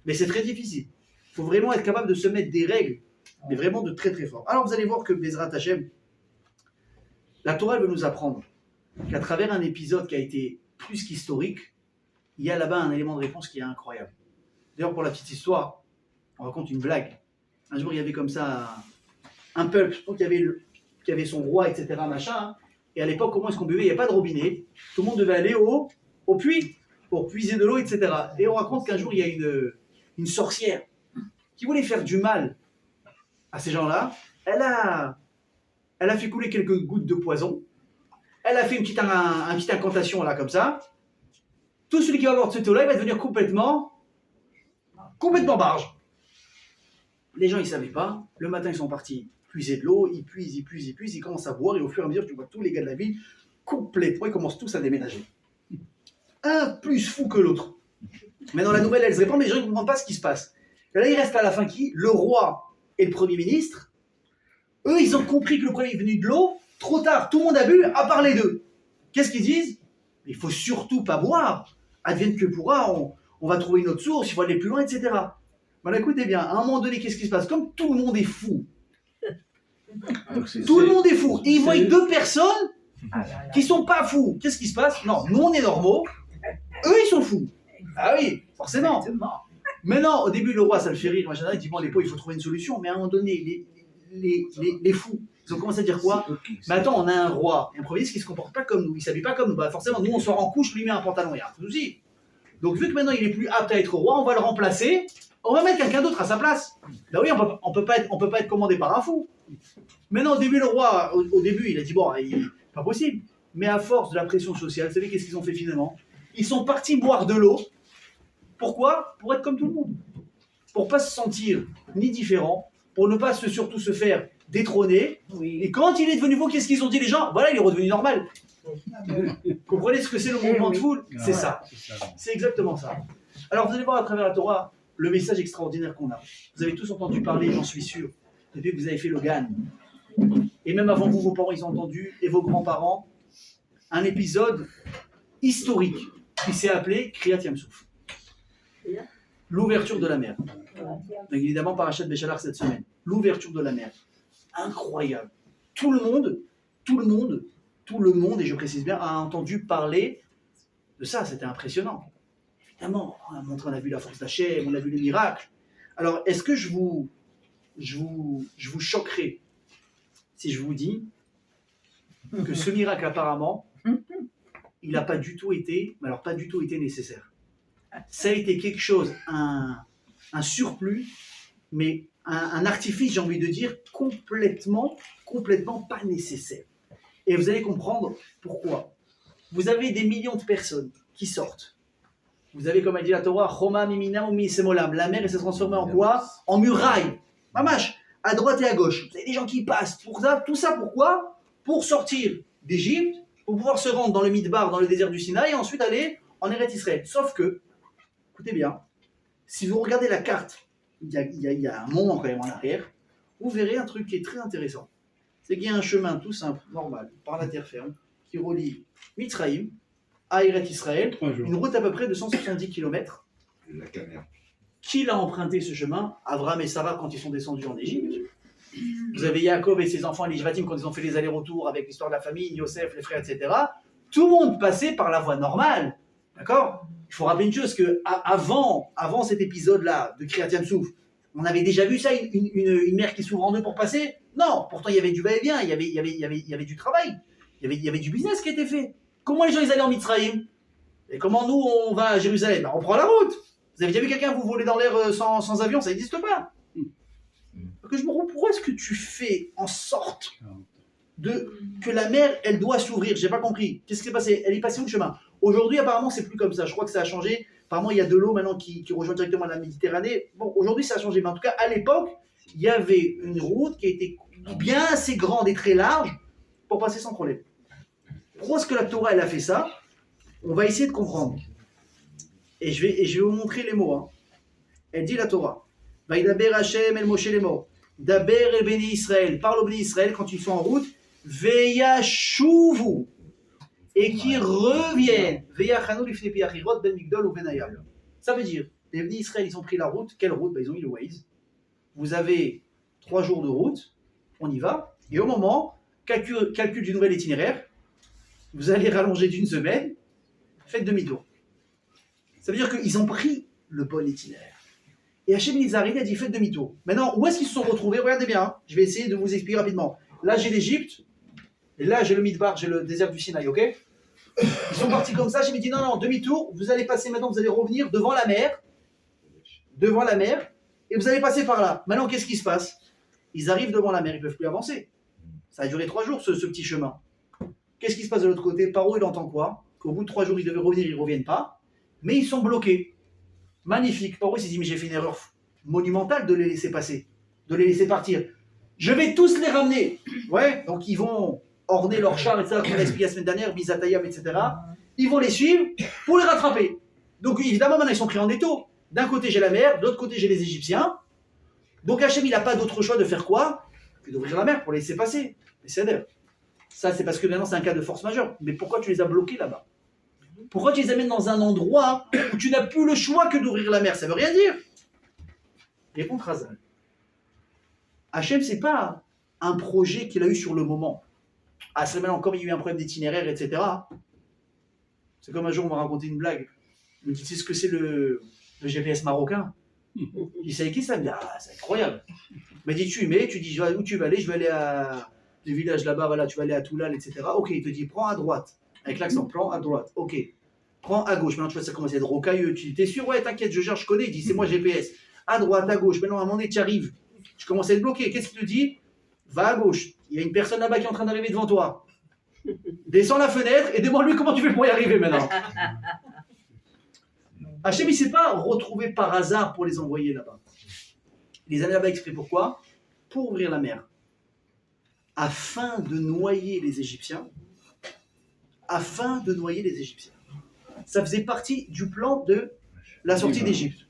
Mais c'est très difficile. Il faut vraiment être capable de se mettre des règles, mais vraiment de très très fort. Alors vous allez voir que Bezrat Hashem, la Torah elle veut nous apprendre qu'à travers un épisode qui a été plus qu'historique, il y a là-bas un élément de réponse qui est incroyable. D'ailleurs, pour la petite histoire, on raconte une blague. Un jour, il y avait comme ça un peuple, donc qui avait son roi, etc. Machin, hein. Et à l'époque, comment est-ce qu'on buvait? Il n'y avait pas de robinet. Tout le monde devait aller au puits pour puiser de l'eau, etc. Et on raconte qu'un jour, il y a une sorcière qui voulait faire du mal à ces gens-là. Elle a fait couler quelques gouttes de poison. Elle a fait une petite incantation là, comme ça. Tout celui qui va boire de cette eau-là, il va devenir complètement barge. Les gens, ils ne savaient pas. Le matin, ils sont partis puiser de l'eau. Ils puisent, ils commencent à boire. Et au fur et à mesure, tu vois tous les gars de la ville, complètement, ils commencent tous à déménager. Un plus fou que l'autre. Maintenant, la nouvelle, elle se répand, mais les gens ne comprennent pas ce qui se passe. Et là, il reste à la fin qui? Le roi et le Premier ministre. Eux, ils ont compris que le premier est venu de l'eau. Trop tard, tout le monde a bu, à part les deux. Qu'est-ce qu'ils disent? Il ne faut surtout pas boire. Advienne que pourra, on va trouver une autre source, il faut aller plus loin, etc. Voilà, écoutez bien, à un moment donné, qu'est-ce qui se passe? Comme tout le monde est fou, tout le monde est fou, et ils voient deux personnes qui ne sont pas fous. Qu'est-ce qui se passe? Non, nous on est normaux, eux ils sont fous. Ah oui, forcément. Maintenant, au début, le roi, ça le fait rire, machin, il dit bon, les pauvres, il faut trouver une solution, mais à un moment donné, les fous, ils ont commencé à dire quoi? Mais attends, on a un roi, un premier ministre qui ne se comporte pas comme nous, il ne s'habille pas comme nous. Bah forcément, nous on sort en couche, lui met un pantalon, il y a un souci. Donc vu que maintenant il est plus apte à être roi, on va le remplacer, on va mettre quelqu'un d'autre à sa place. Bah oui, on peut pas être commandé par un fou. Maintenant au début, le roi, au début, il a dit bon, pas possible. Mais à force de la pression sociale, vous savez qu'est-ce qu'ils ont fait finalement? Ils sont partis boire de l'eau. Pourquoi? Pour être comme tout le monde. Pour pas se sentir ni différent, pour ne pas surtout se faire détrôner. Oui. Et quand il est devenu faux, qu'est-ce qu'ils ont dit les gens? Voilà, il est redevenu normal. Vous comprenez ce que c'est le mouvement de foule? C'est ça. C'est exactement ça. Alors vous allez voir à travers la Torah le message extraordinaire qu'on a. Vous avez tous entendu parler, j'en suis sûr, depuis que vous avez fait le Gan. Et même avant vous, vos parents, ils ont entendu, et vos grands-parents, un épisode historique qui s'est appelé Kriyat Yam-Souf. L'ouverture de la mer. Donc évidemment, Parashat Béchalach cette semaine. L'ouverture de la mer. Incroyable. Tout le monde, et je précise bien, a entendu parler de ça. C'était impressionnant. Évidemment, on a vu la force d'Hachem, on a vu les miracles. Alors, est-ce que je vous choquerai si je vous dis que ce miracle, apparemment, il n'a pas du tout été nécessaire. Ça a été quelque chose, un surplus, mais un artifice, j'ai envie de dire, complètement pas nécessaire. Et vous allez comprendre pourquoi. Vous avez des millions de personnes qui sortent. Vous avez, comme a dit la Torah, Choma mimina ou misemolam. La mer, elle s'est transformée en quoi? En muraille. Mamash, à droite et à gauche. Vous avez des gens qui passent. Pour ça, tout ça, pourquoi? Pour sortir d'Égypte, pour pouvoir se rendre dans le Midbar, dans le désert du Sinaï, et ensuite aller en Eretz Israël. Sauf que, écoutez bien, si vous regardez la carte, il y a un moment quand même en arrière, vous verrez un truc qui est très intéressant. C'est qu'il y a un chemin tout simple, normal, par la terre ferme, qui relie Mitzraïm à Eretz Israël, une route à peu près de 170 km. La caméra. Qui l'a emprunté ce chemin? Abraham et Sarah quand ils sont descendus en Égypte. Vous avez Yaakov et ses enfants, les Jvatim, quand ils ont fait les allers-retours avec l'histoire de la famille, Yosef, les frères, etc. Tout le monde passait par la voie normale. D'accord? Il faut rappeler une chose, que avant cet épisode-là de Kriyat Yam-Souf, on avait déjà vu ça, une mer qui s'ouvre en deux pour passer? Non, pourtant il y avait du va-et-vient, il y avait du travail, il y avait du business qui était fait. Comment les gens ils allaient en Mitzraïm? Et comment nous on va à Jérusalem? On prend la route. Vous avez déjà vu quelqu'un vous voler dans l'air sans avion? Ça n'existe pas. Donc je me demande, pourquoi est-ce que tu fais en sorte que la mer, elle doit s'ouvrir? J'ai pas compris. Qu'est-ce qui s'est passé? Elle est passée où le chemin? Aujourd'hui, apparemment, c'est plus comme ça. Je crois que ça a changé. Apparemment, il y a de l'eau maintenant qui rejoint directement la Méditerranée. Bon, aujourd'hui, ça a changé. Mais en tout cas, à l'époque, il y avait une route qui était bien assez grande et très large pour passer sans problème. Pourquoi est-ce que la Torah, elle a fait ça? On va essayer de comprendre. Et je vais vous montrer les mots. Hein. Elle dit la Torah. Vaïdaber Hashem el Moshe les mots. Daber el Béni Israël. Parle au Béni Israël quand ils sont en route. Veyashuvu. Et qui reviennent. Veyachanu lifnei piachirot ben migdol ou benayam. Ça veut dire, les Israël, ils ont pris la route. Quelle route? Ils ont mis le Waze. Vous avez 3 jours de route, on y va. Et au moment, calcul du nouvel itinéraire, vous allez rallonger d'une semaine, faites demi-tour. Ça veut dire qu'ils ont pris le bon itinéraire. Et Hachem il arrive, il a dit faites demi-tour. Maintenant, où est-ce qu'ils se sont retrouvés? Regardez bien, hein. Je vais essayer de vous expliquer rapidement. Là, j'ai l'Égypte, et là, j'ai le Midbar, j'ai le désert du Sinaï, ok? Ils sont partis comme ça, Hachem dit non, demi-tour, vous allez passer maintenant, vous allez revenir devant la mer, et vous allez passer par là. Maintenant, qu'est-ce qui se passe? Ils arrivent devant la mer, ils ne peuvent plus avancer. Ça a duré 3 jours, ce petit chemin. Qu'est-ce qui se passe de l'autre côté? Paro, il entend quoi? Qu'au bout de 3 jours, ils devaient revenir, ils ne reviennent pas. Mais ils sont bloqués. Magnifique. Paro, il s'est dit, mais j'ai fait une erreur monumentale de les laisser passer, de les laisser partir. Je vais tous les ramener. Ouais, donc ils vont orner leurs chars, etc., qu'on a expliqué la semaine dernière, Bizatayam, etc. Ils vont les suivre pour les rattraper. Donc évidemment, maintenant, ils sont pris en étau. D'un côté, j'ai la mer, de l'autre côté, j'ai les Égyptiens. Donc Hachem, il n'a pas d'autre choix de faire quoi que d'ouvrir la mer pour les laisser passer. Mais c'est d'ailleurs. Ça, c'est parce que maintenant, c'est un cas de force majeure. Mais pourquoi tu les as bloqués là-bas? Pourquoi tu les amènes dans un endroit où tu n'as plus le choix que d'ouvrir la mer? Ça veut rien dire. Répond Razal. Hachem, c'est pas un projet qu'il a eu sur le moment. Ah, c'est maintenant, comme il y a eu un problème d'itinéraire, etc. C'est comme un jour, on m'a raconté une blague. Il me dit, tu sais ce que c'est le GPS marocain? Je dis, c'est qui ça? Il me dit, ah, c'est incroyable. Il m'a dit, tu dis, où tu vas aller? Je vais aller à le village là-bas, voilà, tu vas aller à Toulal, etc. Ok, il te dit, prends à droite. Avec l'accent, prends à droite. Ok. Prends à gauche. Maintenant, tu vois, ça commence à être rocailleux. Tu dis, t'es sûr? Ouais, t'inquiète, je gère, je connais. Il dit, c'est moi GPS. À droite, à gauche. Maintenant, à un moment donné, tu arrives. Je commence à être bloqué. Qu'est-ce qu'il te dit? Va à gauche. Il y a une personne là-bas qui est en train d'arriver devant toi. Descends la fenêtre et demande-lui comment tu fais pour y arriver maintenant. Hachem, il ne s'est pas retrouvé par hasard pour les envoyer là-bas. Il les a mis là-bas exprès pourquoi? Pour ouvrir la mer. Afin de noyer les Égyptiens. Afin de noyer les Égyptiens. Ça faisait partie du plan de la sortie d'Égypte.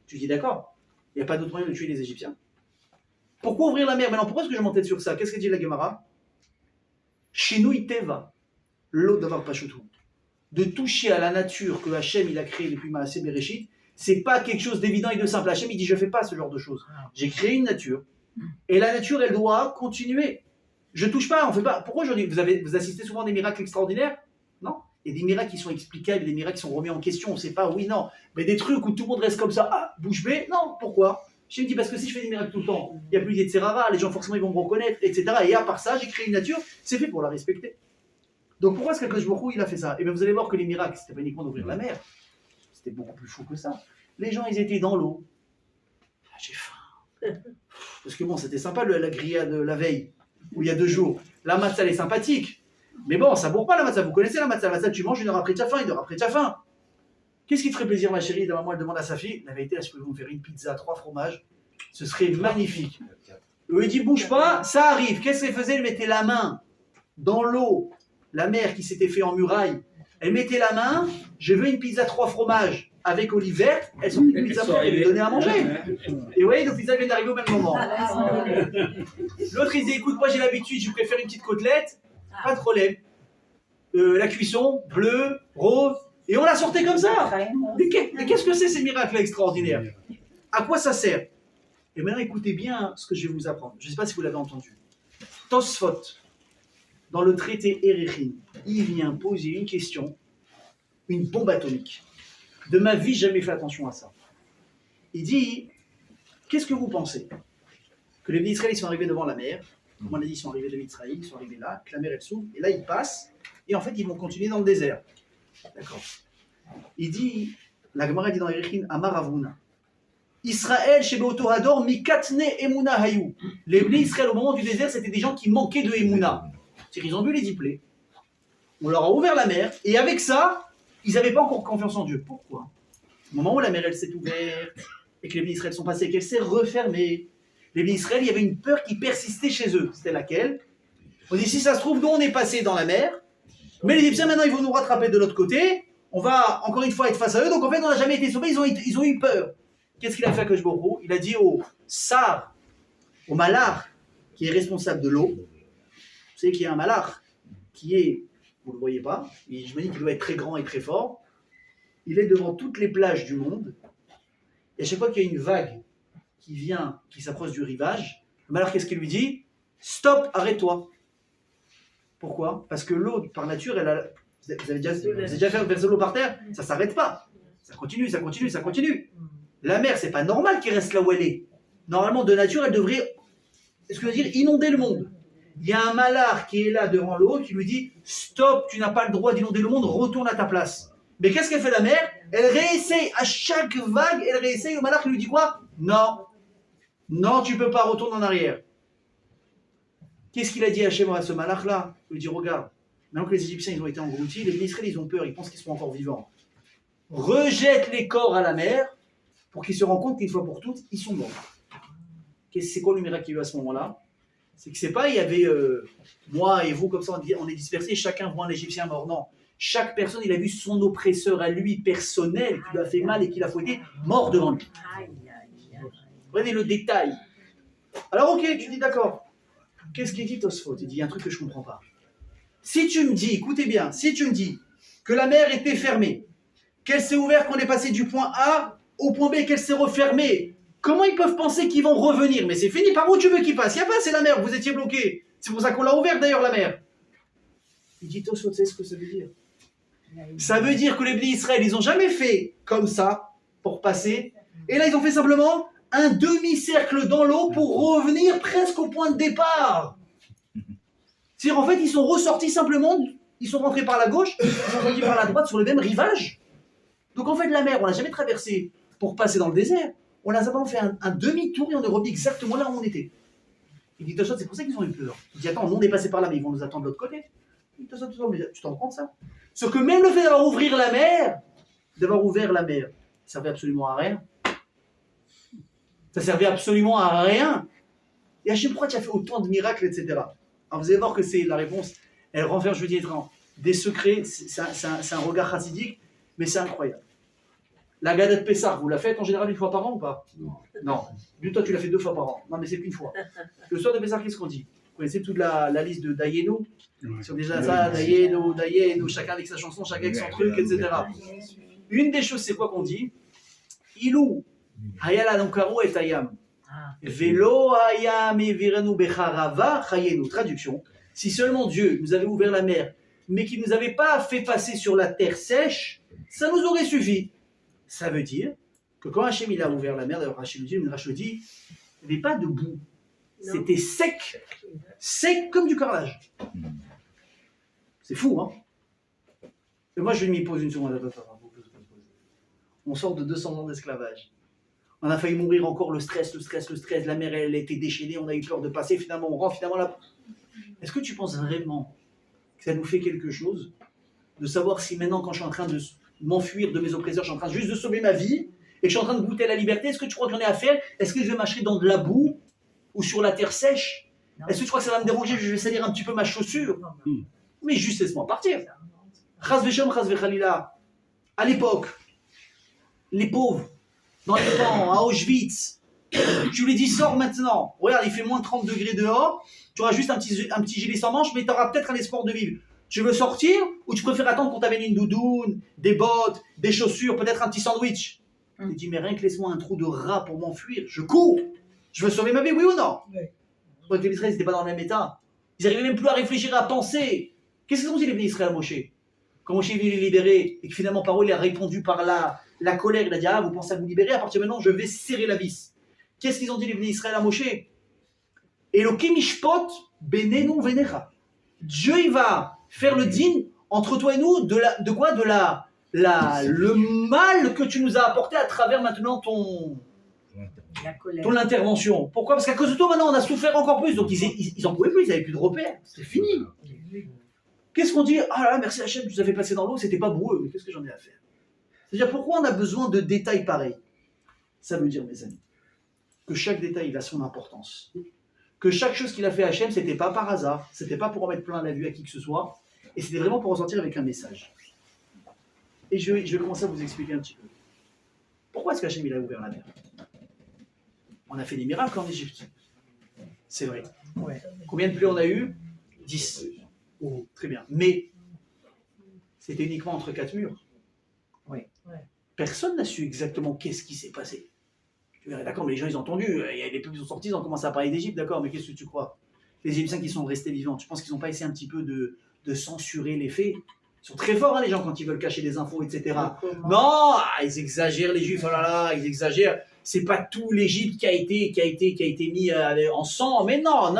Tu dis d'accord, il n'y a pas d'autre moyen de tuer les Égyptiens. Pourquoi ouvrir la mer? Maintenant, pourquoi est-ce que je m'entête sur ça? Qu'est-ce que dit la Gemara? Shinui Teva, l'eau d'avoir Pachutou. De toucher à la nature que Hachem il a créée depuis Maaseh Bereshit, c'est pas quelque chose d'évident et de simple. Hachem il dit je fais pas ce genre de choses. J'ai créé une nature et la nature elle doit continuer. Je touche pas, on fait pas. Pourquoi aujourd'hui vous assistez souvent à des miracles extraordinaires? Non. Il y a des miracles qui sont explicables, des miracles qui sont remis en question. On ne sait pas, oui, non. Mais des trucs où tout le monde reste comme ça, ah, bouche bée, non. Pourquoi? Je me dis parce que si je fais des miracles tout le temps, il n'y a plus d'être rara, les gens forcément ils vont me reconnaître, etc. Et à part ça, j'ai créé une nature, c'est fait pour la respecter. Donc pourquoi est-ce qu'Akadosh Baruch Hu il a fait ça? Et bien vous allez voir que les miracles, c'était pas uniquement d'ouvrir la mer, c'était beaucoup plus fou que ça. Les gens ils étaient dans l'eau. Ah, j'ai faim. Parce que bon, c'était sympa la grillade de la veille, où il y a 2 jours. La matzah elle est sympathique. Mais bon, ça bourre pas la matzah. Vous connaissez la matzah? La matzah, tu manges 1 heure après tu as faim, 1 heure après tu as faim. Qu'est-ce qui te ferait plaisir, ma chérie? La maman, elle demande à sa fille. La vérité, là, je peux vous faire une pizza, 3 fromages. Ce serait magnifique. Il dit, bouge pas, ça arrive. Qu'est-ce qu'elle faisait? Elle mettait la main dans l'eau. La mère qui s'était fait en muraille. Elle mettait la main. Je veux une pizza 3 fromages avec olive verte. Elle sortait une pizza pour lui donner à manger. Et vous voyez, nos pizzas viennent d'arriver au même moment. L'autre, il disait, écoute, moi j'ai l'habitude, je préfère une petite côtelette. Pas de problème. La cuisson, bleu, rose, et on la sortait comme ça. Mais qu'est-ce que c'est ces miracles extraordinaires? À quoi ça sert? Et maintenant, écoutez bien ce que je vais vous apprendre. Je ne sais pas si vous l'avez entendu. Tosfot, dans le traité Erechin, il vient poser une question, une bombe atomique. De ma vie, j'ai jamais fait attention à ça. Il dit, qu'est-ce que vous pensez? Que les Israéliens sont arrivés devant la mer. On a dit, ils sont arrivés de Mitzraïm, ils sont arrivés là, que la mer elle s'ouvre, et là ils passent, et en fait ils vont continuer dans le désert. D'accord. Il dit, la Gemara dit dans Erechin, Amar Avuna, Israël, Shebeoto Hador, Mikatne Emuna Hayou. Les Israël au moment du désert, c'était des gens qui manquaient de Emuna. C'est-à-dire qu'ils ont vu les 10 plaies, on leur a ouvert la mer, et avec ça, ils n'avaient pas encore confiance en Dieu. Pourquoi? Au moment où la mer elle s'est ouverte, et que les Israël sont passés, et qu'elle s'est refermée, les Israël, il y avait une peur qui persistait chez eux. C'était laquelle? On dit, si ça se trouve, nous on est passé dans la mer, mais les Égyptiens maintenant ils vont nous rattraper de l'autre côté, on va encore une fois être face à eux, donc en fait on n'a jamais été sauvés, ils ont eu peur. Qu'est-ce qu'il a fait à Koshboro? Il a dit au Sar, au Malach, qui est responsable de l'eau, vous savez qu'il y a un Malach qui est, vous ne le voyez pas, mais je me dis qu'il doit être très grand et très fort, il est devant toutes les plages du monde, Et à chaque fois qu'il y a une vague qui vient, qui s'approche du rivage, le malheur, qu'est-ce qu'il lui dit? Stop, arrête-toi. Pourquoi? Parce que l'eau, par nature, elle a... Vous avez déjà fait verser l'eau par terre? Ça ne s'arrête pas. Ça continue, ça continue, ça continue. La mer, c'est pas normal qu'elle reste là où elle est. Normalement, de nature, elle devrait, ce que je veux dire, inonder le monde. Il y a un malard qui est là devant l'eau qui lui dit « Stop, tu n'as pas le droit d'inonder le monde, retourne à ta place. » Mais qu'est-ce qu'elle fait la mer? Elle réessaye, à chaque vague, elle réessaye. Le malard qui lui dit quoi? Non. Non, tu ne peux pas, retourner en arrière. Qu'est-ce qu'il a dit Hachem à ce malach-là? Il lui dit, regarde, maintenant que les Égyptiens ils ont été engloutis, les Israéliens ils ont peur, ils pensent qu'ils sont encore vivants. Rejette les corps à la mer pour qu'ils se rendent compte qu'une fois pour toutes, ils sont morts. C'est quoi le miracle qu'il y a eu à ce moment-là? C'est que c'est pas, il y avait moi et vous, comme ça on est dispersés, chacun voit un Égyptien mort. Non. Chaque personne, il a vu son oppresseur à lui, personnel, qui lui a fait mal et qui l'a fouetté, mort devant lui. Prenez le détail. Alors ok, tu dis d'accord. Qu'est-ce qu'il dit Tosfot? Il dit, il y a un truc que je ne comprends pas. Si tu me dis, écoutez bien, si tu me dis que la mer était fermée, qu'elle s'est ouverte, qu'on est passé du point A au point B, qu'elle s'est refermée, comment ils peuvent penser qu'ils vont revenir? Mais c'est fini, par où tu veux qu'ils passent? Il n'y a pas, c'est la mer, vous étiez bloqués. C'est pour ça qu'on l'a ouverte d'ailleurs, la mer. Il dit, Tosfot, tu sais ce que ça veut dire? Ça veut dire que les Bnei Israël, ils n'ont jamais fait comme ça pour passer. Et là, ils ont fait simplement un demi-cercle dans l'eau pour revenir presque au point de départ. C'est-à-dire, en fait, ils sont ressortis simplement, ils sont rentrés par la gauche, ils sont sortis par la droite sur le même rivage. Donc en fait, la mer, on l'a jamais traversée pour passer dans le désert. On a simplement fait un demi-tour et on est revenu exactement là où on était. Il dit, c'est pour ça qu'ils ont eu peur. Il dit, attends, nous on est passé par là, mais ils vont nous attendre de l'autre côté. Il dit, tu t'en rends compte ça? Sauf que même le fait d'avoir ouvert la mer, ça servait absolument à rien. Ça servait absolument à rien. Et Hachem, pourquoi tu as fait autant de miracles, etc. Alors vous allez voir que c'est la réponse, elle renferme, je dis, des secrets, c'est un regard chassidique, mais c'est incroyable. La Gadat Pessah, vous la faites en général une fois par an ou pas? Non. Lui, toi, tu l'as fait 2 fois par an. Non, mais c'est qu'une fois. Le soir de Pessah, qu'est-ce qu'on dit? Vous connaissez toute la liste de Dayenu? Sur déjà ça, Dayenu, chacun avec sa chanson, chacun avec son truc, etc. Une des choses, c'est quoi qu'on dit? Ilou, Hayala Nonkaru et Ayam. Velo Hayam et Virenu Becharava Chayenu. Traduction. Si seulement Dieu nous avait ouvert la mer, mais qu'il ne nous avait pas fait passer sur la terre sèche, ça nous aurait suffi. Ça veut dire que quand Hachem il a ouvert la mer, d'ailleurs Hachem dit, il n'y avait pas de boue. C'était sec. Sec comme du carrelage. C'est fou, hein? Et moi, je vais m'y poser une seconde. On sort de 200 ans d'esclavage. On a failli mourir encore, le stress. La mer, elle était déchaînée, on a eu peur de passer. Finalement, on rentre, finalement, là. Est-ce que tu penses vraiment que ça nous fait quelque chose de savoir si maintenant, quand je suis en train de m'enfuir de mes oppresseurs, je suis en train juste de sauver ma vie et que je suis en train de goûter la liberté, est-ce que tu crois qu'on est à faire? Est-ce que je vais marcher dans de la boue ou sur la terre sèche? Est-ce que tu crois que ça va me déranger? Je vais salir un petit peu ma chaussure? Mais juste laisse-moi partir. Chas v'shem, chas v'chalila. À l'époque, les pauvres, dans les camps, à Auschwitz, tu lui dis sors maintenant. Regarde, il fait moins 30 degrés dehors, tu auras juste un petit gilet sans manche, mais tu auras peut-être un espoir de vivre. Tu veux sortir ou tu préfères attendre qu'on t'amène une doudoune, des bottes, des chaussures, peut-être un petit sandwich? Tu dis, mais rien que laisse-moi un trou de rat pour m'enfuir. Je cours. Je veux sauver ma vie, oui ou non? Oui. Les Israéliens n'étaient pas dans le même état. Ils n'arrivaient même plus à réfléchir, à penser. Qu'est-ce qu'ils ont dit les Bnei Israël à Moshe? Quand Moshe est venu les libérer et que finalement par eux il a répondu par la colère, il a dit, ah vous pensez à vous libérer, à partir de maintenant je vais serrer la vis. Qu'est-ce qu'ils ont dit les Bnei Israël à Moshe? Elokim ishpot benenu venecha. Dieu il va faire le din entre toi et nous de quoi? Le mal que tu nous as apporté à travers maintenant ton intervention. Pourquoi? Parce qu'à cause de toi maintenant on a souffert encore plus. Donc ils en pouvaient plus, ils n'avaient plus de repères. C'était fini. Qu'est-ce qu'on dit? Ah là, merci Hachem, tu nous as fait passer dans l'eau, c'était pas boueux, mais qu'est-ce que j'en ai à faire? C'est-à-dire pourquoi on a besoin de détails pareils? Ça veut dire, mes amis, que chaque détail il a son importance. Que chaque chose qu'il a fait Hachem, c'était pas par hasard, c'était pas pour en mettre plein la vue à qui que ce soit, et c'était vraiment pour ressortir avec un message. Et je vais commencer à vous expliquer un petit peu. Pourquoi est-ce qu'Hachem il a ouvert la mer? On a fait des miracles en Égypte. C'est vrai. Ouais. Combien de pluies on a eu? 10. Oh, très bien. Mais c'était uniquement entre 4 murs. Oui. Personne n'a su exactement qu'est-ce qui s'est passé. Tu verrais, d'accord, mais les gens, ils ont entendu. Il y a les peuples qui sont sortis, ils ont commencé à parler d'Égypte, d'accord, mais qu'est-ce que tu crois? Les Égyptiens qui sont restés vivants, tu penses qu'ils n'ont pas essayé un petit peu de censurer les faits? Ils sont très forts, hein, les gens, quand ils veulent cacher des infos, etc. Non, ils exagèrent, les Juifs, oh là là, ils exagèrent. C'est pas tout l'Égypte qui a été mis en sang. Mais non.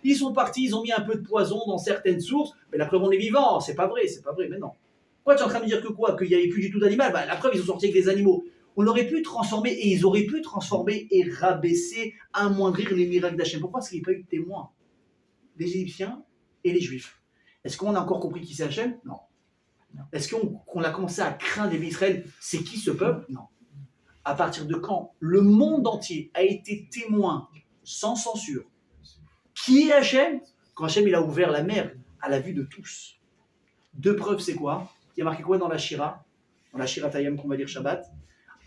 Ils sont partis, ils ont mis un peu de poison dans certaines sources. Mais la preuve, on est vivant. C'est pas vrai, mais non. Pourquoi tu es en train de me dire que quoi? Qu'il n'y avait plus du tout d'animal? Bah, la preuve, ils sont sortis avec des animaux. On aurait pu transformer, et ils auraient pu transformer et rabaisser, amoindrir les miracles d'Hachem. Pourquoi? Parce qu'il n'y a pas eu de témoins. Les Égyptiens et les Juifs. Est-ce qu'on a encore compris qui c'est Hachem? Non. Est-ce qu'on a commencé à craindre les Israël? C'est qui ce peuple? Non. À partir de quand le monde entier a été témoin, sans censure, qui est Hachem? Quand Hachem il a ouvert la mer à la vue de tous. Deux preuves, c'est quoi? Il y a marqué quoi dans la Shira? Dans la Shira Tayam qu'on va lire Shabbat.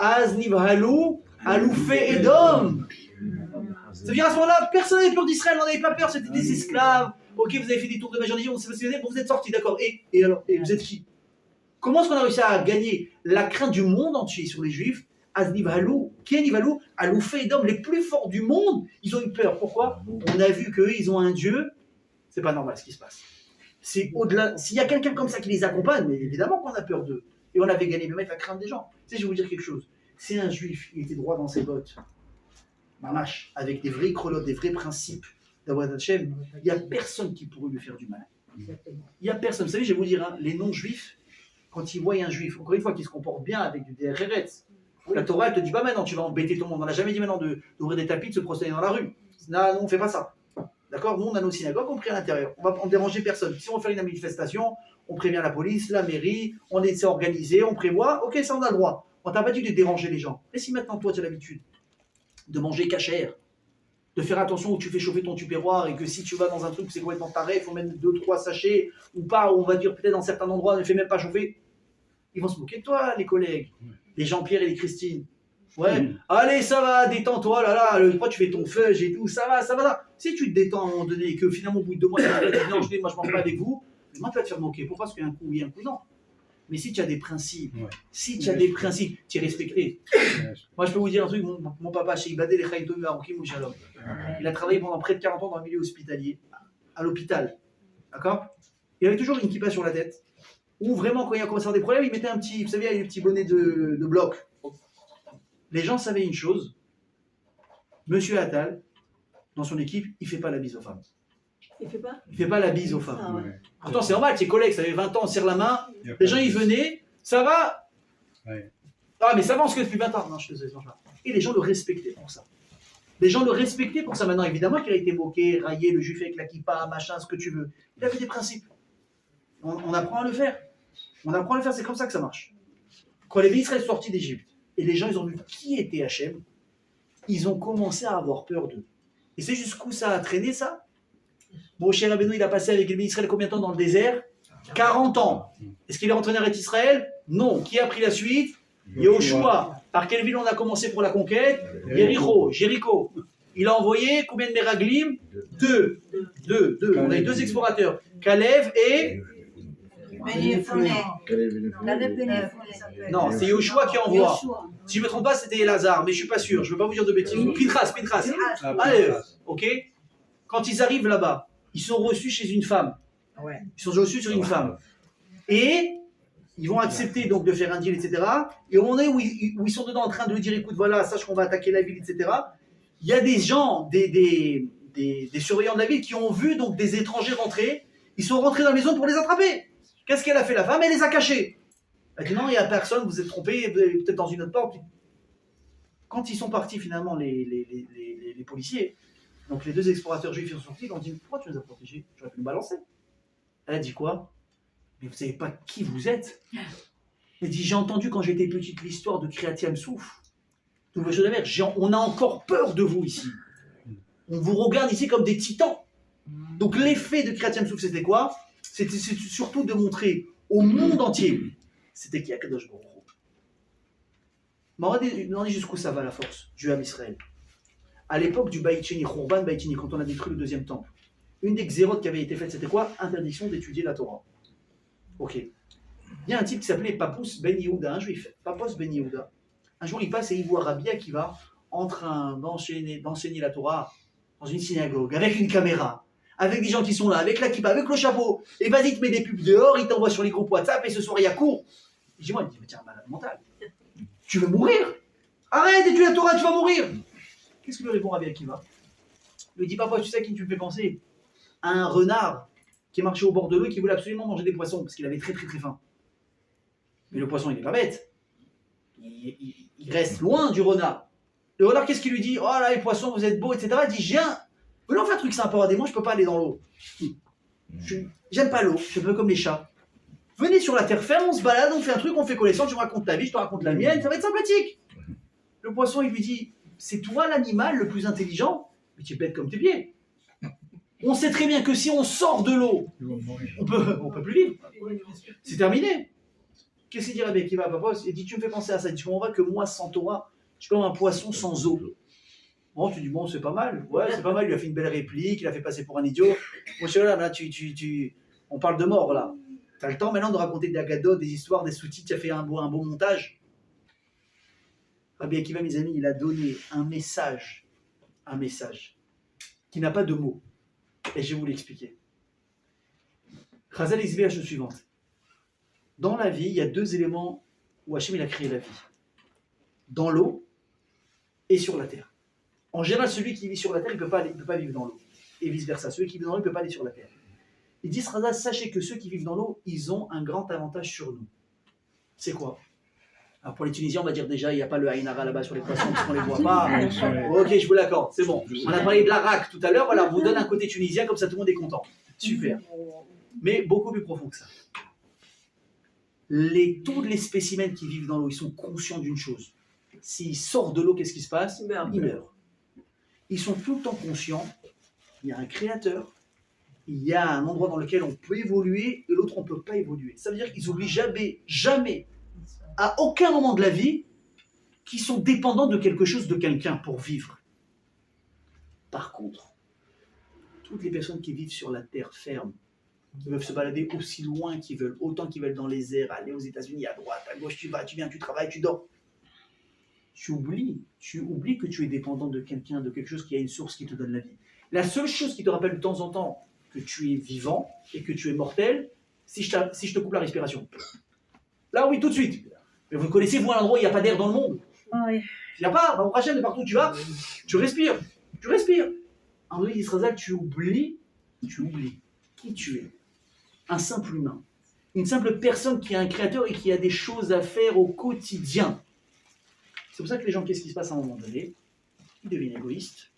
Az nivhalou aloufé Edom. Ça veut dire à ce moment-là, personne n'avait peur d'Israël, on n'avait pas peur, c'était des esclaves. Ok, vous avez fait des tours de magie, on sait pas ce que vous êtes sortis, d'accord. Et alors, vous êtes qui? Comment est-ce qu'on a réussi à gagner la crainte du monde entier sur les Juifs? Aznivalou, Kienivalou, Aloufé Edom, les plus forts du monde, ils ont eu peur. Pourquoi? On a vu qu'eux, ils ont un Dieu. C'est pas normal ce qui se passe. C'est au-delà. S'il y a quelqu'un comme ça qui les accompagne, mais évidemment qu'on a peur d'eux. Et on avait gagné le mettre la crainte des gens. Tu sais, je vais vous dire quelque chose. C'est un Juif, il était droit dans ses bottes. Mamash, avec des vrais crelottes, des vrais principes d'Avodat Hashem, il n'y a personne qui pourrait lui faire du mal. Il n'y a personne. Vous savez, je vais vous dire, hein, les non-juifs, quand ils voient un juif, encore une fois, qui se comporte bien avec du DRRS, la Torah, elle te dit pas maintenant, tu vas embêter tout le monde. On n'a jamais dit maintenant d'ouvrir des tapis, de se prosterner dans la rue. Non, on ne fait pas ça. D'accord? Nous, on a nos synagogues, on prie à l'intérieur. On va en déranger personne. Si on veut faire une manifestation, on prévient la police, la mairie, on essaie d'organiser, on prévoit. Ok, ça, on a le droit. On t'a pas dit de déranger les gens. Mais si maintenant, toi, tu as l'habitude de manger cachère, de faire attention où tu fais chauffer ton tupperware et que si tu vas dans un truc c'est complètement taré, il faut mettre 2-3 sachets ou pas, ou on va dire peut-être dans certains endroits ne fait même pas chauffer, ils vont se moquer de toi, les collègues, les Jean-Pierre et les Christine. Ouais, allez, ça va, détends-toi, pourquoi tu fais ton fudge et tout, ça va là. Si tu te détends à un moment donné et que finalement au bout de 2 mois, tu vas te dire non, moi je mange pas avec vous, moi tu vas te faire moquer. Pourquoi? Parce qu'il y a un coup oui, un coup non. Mais si tu as des principes, tu es respecté. Moi, je peux vous dire un truc, mon papa, chez Ibadé, les Khaïtoum, Shalom, il a travaillé pendant près de 40 ans dans le milieu hospitalier, à l'hôpital. D'accord? Il avait toujours une kippa sur la tête. Ou vraiment, quand il a commencé à avoir des problèmes, il mettait un petit, vous savez, un petit bonnet de bloc. Les gens savaient une chose, Monsieur Attal, dans son équipe, il ne fait pas la bise aux femmes. Il fait pas la bise aux femmes. Pourtant, c'est normal, tes collègues, ça fait 20 ans, on serre la main, les gens, ils venaient, ça va? Ah, mais ça va, on se connaît depuis 20 ans. Non, je te sais, et les gens le respectaient pour ça. Maintenant, évidemment qu'il a été moqué, raillé, le juif avec la kippa, machin, ce que tu veux. Il avait des principes. On apprend à le faire. C'est comme ça que ça marche. Quand les Israël sont sortis d'Égypte, et les gens, ils ont vu qui était Hachem, ils ont commencé à avoir peur d'eux. Et c'est jusqu'où ça a traîné, ça? Moshe Rabbeinu, il a passé avec les Israël combien de temps dans le désert? 40 ans. Est-ce qu'il est rentré en Israël? Non. Qui a pris la suite? Yehoshua. Par quelle ville on a commencé pour la conquête? Jéricho. Il a envoyé combien de Meraglim? Deux. On a eu 2 explorateurs. Kalev et... Non, c'est Yehoshua qui envoie. Si je ne me trompe pas, c'était Elazar, mais je ne suis pas sûr. Je ne veux pas vous dire de bêtises. Pinchas. Allez, ok. Quand ils arrivent là-bas, ils sont reçus chez une femme. Ils sont reçus sur une femme. Et ils vont accepter donc de faire un deal, etc. Et au moment où ils sont dedans en train de lui dire, écoute, voilà, sache qu'on va attaquer la ville, etc. Il y a des gens, des surveillants de la ville qui ont vu donc des étrangers rentrer. Ils sont rentrés dans la maison pour les attraper. Qu'est-ce qu'elle a fait, la femme? Elle les a cachés. Elle a dit, non, il n'y a personne, vous êtes trompés, peut-être dans une autre porte. Quand ils sont partis finalement, les policiers, donc les 2 explorateurs juifs sont sortis, ils ont dit, pourquoi tu nous as protégés? J'aurais pu nous balancer. Elle a dit quoi? Mais vous ne savez pas qui vous êtes. Elle dit, j'ai entendu quand j'étais petite l'histoire de Kriyat Yam-Souf. On a encore peur de vous ici. On vous regarde ici comme des titans. Donc l'effet de Kriyat Yam-Souf, c'était quoi? C'était surtout de montrer au monde entier, c'était qui a Kadosh Baruch Hu. On va demander jusqu'où ça va la force du Ham Israël. À l'époque du Beit Sheni, Khurban Beit Sheni, quand on a détruit le 2e temple, une des xérotes qui avait été faite, c'était quoi? Interdiction d'étudier la Torah. Ok. Il y a un type qui s'appelait Papus Ben Yehuda, un juif. Papus Ben Yehuda. Un jour, il passe et il voit Rabbi Akiva en train d'enseigner la Torah dans une synagogue, avec une caméra, avec des gens qui sont là, avec la kippa, avec le chapeau, et vas-y, te mets des pubs dehors, il t'envoie sur les groupes WhatsApp, et ce soir, il y a cours. Et dis-moi, il dit, mais tiens, malade mental, tu veux mourir? Arrête d'étudier la Torah, tu vas mourir. Qu'est-ce que lui répond Rabbi Akiva? Il lui dit, papa, tu sais à qui tu me fais penser? À un renard qui marchait au bord de l'eau et qui voulait absolument manger des poissons, parce qu'il avait très très très faim. Mais le poisson, il n'est pas bête. Il reste loin du renard. Le renard, qu'est-ce qu'il lui dit? Oh là, les poissons, vous êtes beaux, etc. Il dit, venez, on fait un truc sympa, moi je peux pas aller dans l'eau. J'aime pas l'eau, je suis un peu comme les chats. Venez sur la terre ferme, on se balade, on fait un truc, on fait connaissance, tu me racontes ta vie, je te raconte la mienne, ça va être sympathique. Le poisson, il lui dit, c'est toi l'animal le plus intelligent, mais tu es bête comme tes pieds. On sait très bien que si on sort de l'eau, on peut plus vivre. C'est terminé. Qu'est-ce qu'il dit Rabbi Akiva à papa? Il dit, tu me fais penser à ça. Il dit, tu comprends pas que moi, sans Torah, je suis comme un poisson sans eau. Bon, tu dis, bon, c'est pas mal. Ouais, c'est pas mal. Il a fait une belle réplique, il a fait passer pour un idiot. Moi, je suis là, on parle de mort, là. Tu as le temps maintenant de raconter des agadotes, des histoires, des sous-titres, tu as fait un bon montage. Rabbi Akiva, mes amis, il a donné un message qui n'a pas de mots. Et je vais vous l'expliquer. Chazal explique la chose suivante. Dans la vie, il y a deux éléments où Hachem il a créé la vie. Dans l'eau et sur la terre. En général, celui qui vit sur la terre, il ne peut pas vivre dans l'eau. Et vice-versa. Celui qui vit dans l'eau, il ne peut pas aller sur la terre. Il dit, Chazal, sachez que ceux qui vivent dans l'eau, ils ont un grand avantage sur nous. C'est quoi? Alors pour les Tunisiens, on va dire déjà, il n'y a pas le Haïnara là-bas sur les poissons, parce qu'on ne les voit pas. Ok, je vous l'accorde, c'est bon. On a parlé de l'Arak tout à l'heure, voilà, on vous donne un côté tunisien, comme ça tout le monde est content. Super. Mais beaucoup plus profond que ça. Tous les spécimens qui vivent dans l'eau, ils sont conscients d'une chose. S'ils sortent de l'eau, qu'est-ce qui se passe? Ils meurent. Ils sont tout le temps conscients, il y a un créateur, il y a un endroit dans lequel on peut évoluer, et l'autre on ne peut pas évoluer. Ça veut dire qu'ils n'oublient jamais, à aucun moment de la vie, qu'ils sont dépendants de quelque chose, de quelqu'un pour vivre. Par contre, toutes les personnes qui vivent sur la terre ferme, qui peuvent se balader aussi loin qu'ils veulent, autant qu'ils veulent dans les airs, aller aux États-Unis, à droite, à gauche, tu vas, tu viens, tu travailles, tu dors. Tu oublies que tu es dépendant de quelqu'un, de quelque chose qui a une source qui te donne la vie. La seule chose qui te rappelle de temps en temps que tu es vivant et que tu es mortel, si je te coupe la respiration. Là, oui, tout de suite. Mais vous connaissez, vous, un endroit où il n'y a pas d'air dans le monde? Il n'y a pas, au prochain, de partout où tu vas, tu respires. En vrai, Israël, tu oublies qui tu es. Un simple humain. Une simple personne qui a un créateur et qui a des choses à faire au quotidien. C'est pour ça que les gens, qu'est-ce qui se passe à un moment donné? Ils deviennent égoïstes.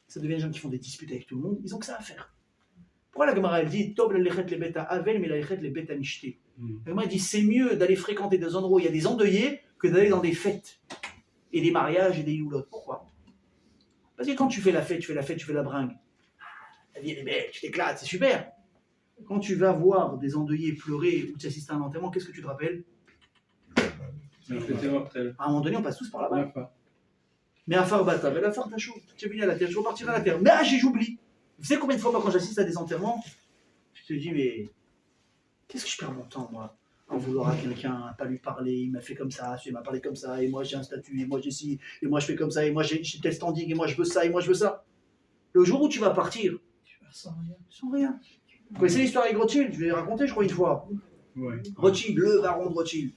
Ça devient des gens qui font des disputes avec tout le monde. Ils ont que ça à faire. Pourquoi la Gemara elle dit Tob lechet le beta avel, mais la lechet le beta mishte? La Gemara dit c'est mieux d'aller fréquenter des endroits où il y a des endeuillés que d'aller dans des fêtes et des mariages et des youlottes. Pourquoi? Parce que quand tu fais la fête, tu fais la bringue. La vie elle est belle, tu t'éclates, c'est super. Quand tu vas voir des endeuillés pleurer ou tu assistes à un enterrement, qu'est-ce que tu te rappelles? À un moment donné, on passe tous par là-bas. Mais à Farbata, mais la Far Tachou, tu es venu à la terre, je repartirai à la terre. Mais j'oublie. Vous savez combien de fois, moi, quand j'assiste à des enterrements, je te dis, mais qu'est-ce que je perds mon temps, moi, à vouloir à quelqu'un, à pas lui parler, il m'a fait comme ça, il m'a parlé comme ça, et moi j'ai un statut, et moi j'ai ci, et moi je fais comme ça, et moi j'ai tel standing, et moi je veux ça, et moi je veux ça. Le jour où tu vas partir, tu vas sans rien. Vous connaissez l'histoire avec Rothschild? Je vais raconter, je crois, une fois. Ouais. Rothschild, le baron de Rothschild.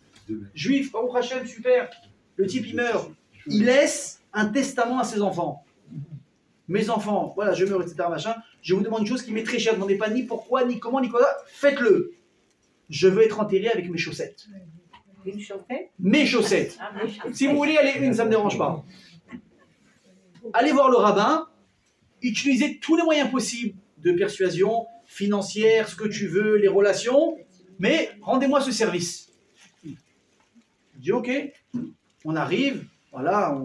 Juif, Baruch Hashem, super. Le type, il meurt. Il laisse un testament à ses enfants. Mes enfants, voilà, je meurs, etc. Machin. Je vous demande une chose qui m'est très chère. Ne demandez pas ni pourquoi, ni comment, ni quoi. Faites-le. Je veux être enterré avec mes chaussettes. Une chaussette? Mes chaussettes. Si vous voulez aller une, ça ne me dérange pas. Allez voir le rabbin. Utilisez tous les moyens possibles de persuasion, financière, ce que tu veux, les relations. Mais rendez-moi ce service. Je dis ok. On arrive. Voilà,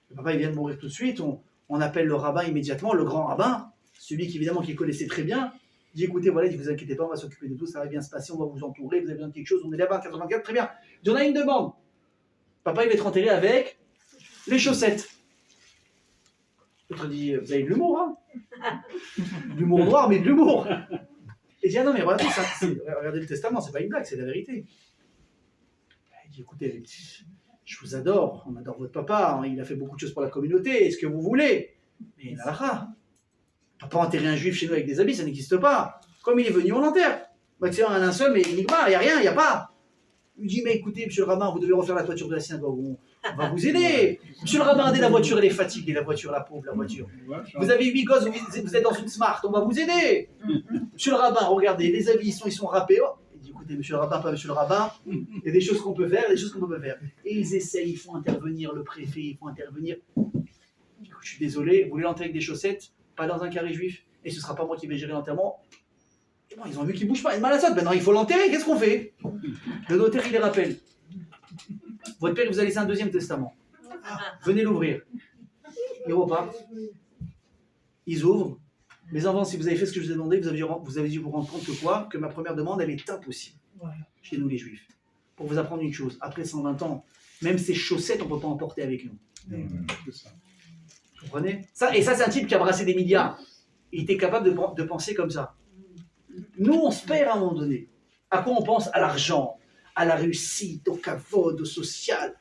le papa il vient de mourir tout de suite, on appelle le rabbin immédiatement, le grand rabbin, celui qui évidemment qu'il connaissait très bien, il dit écoutez, voilà, ne vous inquiétez pas, on va s'occuper de tout, ça va bien se passer, on va vous entourer, vous avez besoin de quelque chose, on est là-bas, 84, très bien. Il y en a une demande. Papa il va être enterré avec les chaussettes. L'autre dit vous avez de l'humour, hein? L'humour noir, mais de l'humour. Il dit ah non, mais regardez, regardez le testament, c'est pas une blague, c'est la vérité. Il dit écoutez, Je vous adore, on adore votre papa, hein, il a fait beaucoup de choses pour la communauté, est-ce que vous voulez? Mais la halakha, on ne peut pas enterrer un juif chez nous avec des habits, ça n'existe pas. Comme il est venu, on l'enterre. Maximum un linceul, mais il n'y a rien, il n'y a pas. Il lui dit, mais écoutez, monsieur le rabbin, vous devez refaire la toiture de la synagogue, on va vous aider. Monsieur le rabbin, regardez la voiture, elle est fatiguée, la voiture, la pauvre, la voiture. Vous avez 8 gosses, vous êtes dans une smart, on va vous aider. Monsieur le rabbin, regardez, les habits, ils sont râpés. Oh. Il dit, écoutez, monsieur le rabbin, pas monsieur le rabbin, il y a des choses qu'on peut faire, des choses qu'on peut pas faire. Et ils essayent, ils font intervenir le préfet, ils font intervenir. Je suis désolé, vous voulez l'enterrer avec des chaussettes, pas dans un carré juif, et ce ne sera pas moi qui vais gérer l'enterrement. Bon, ils ont vu qu'il ne bouge pas, une malassade, maintenant il faut l'enterrer, qu'est-ce qu'on fait? Le notaire, il les rappelle. Votre père, il vous a laissé un deuxième testament. Venez l'ouvrir. Ils repartent. Ils ouvrent. Mes enfants, si vous avez fait ce que je vous ai demandé, vous avez dû vous rendre compte que quoi? Que ma première demande, elle est impossible. Chez nous, les juifs. Pour vous apprendre une chose, après 120 ans, même ces chaussettes, on ne peut pas emporter avec nous. Vous comprenez? Et ça, c'est un type qui a brassé des milliards. Il était capable de penser comme ça. Nous, on se perd à un moment donné. À quoi on pense? À l'argent, à la réussite, au kavod, au social.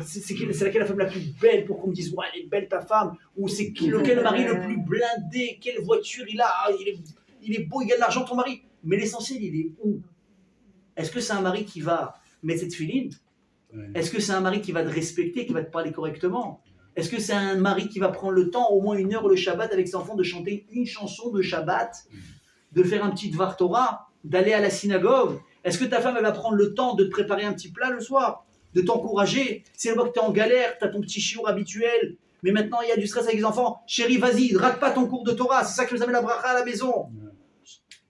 C'est laquelle la femme la plus belle pour qu'on me dise, ouais, elle est belle ta femme? Ou c'est lequel mari le plus blindé? Quelle voiture il a? Il est beau, il gagne de l'argent, ton mari. Mais l'essentiel, il est où? Est-ce que c'est un mari qui va mettre cette filine? Est-ce que c'est un mari qui va te respecter, qui va te parler correctement? Est-ce que c'est un mari qui va prendre le temps, au moins 1 heure le Shabbat avec ses enfants, de chanter une chanson de Shabbat, de faire un petit Dvar Torah, d'aller à la synagogue? Est-ce que ta femme, elle va prendre le temps de te préparer un petit plat le soir, de t'encourager? C'est le moment que tu es en galère, tu as ton petit chiour habituel, mais maintenant il y a du stress avec les enfants. Chérie, vas-y, ne rate pas ton cours de Torah, c'est ça qui nous amène la bracha à la maison.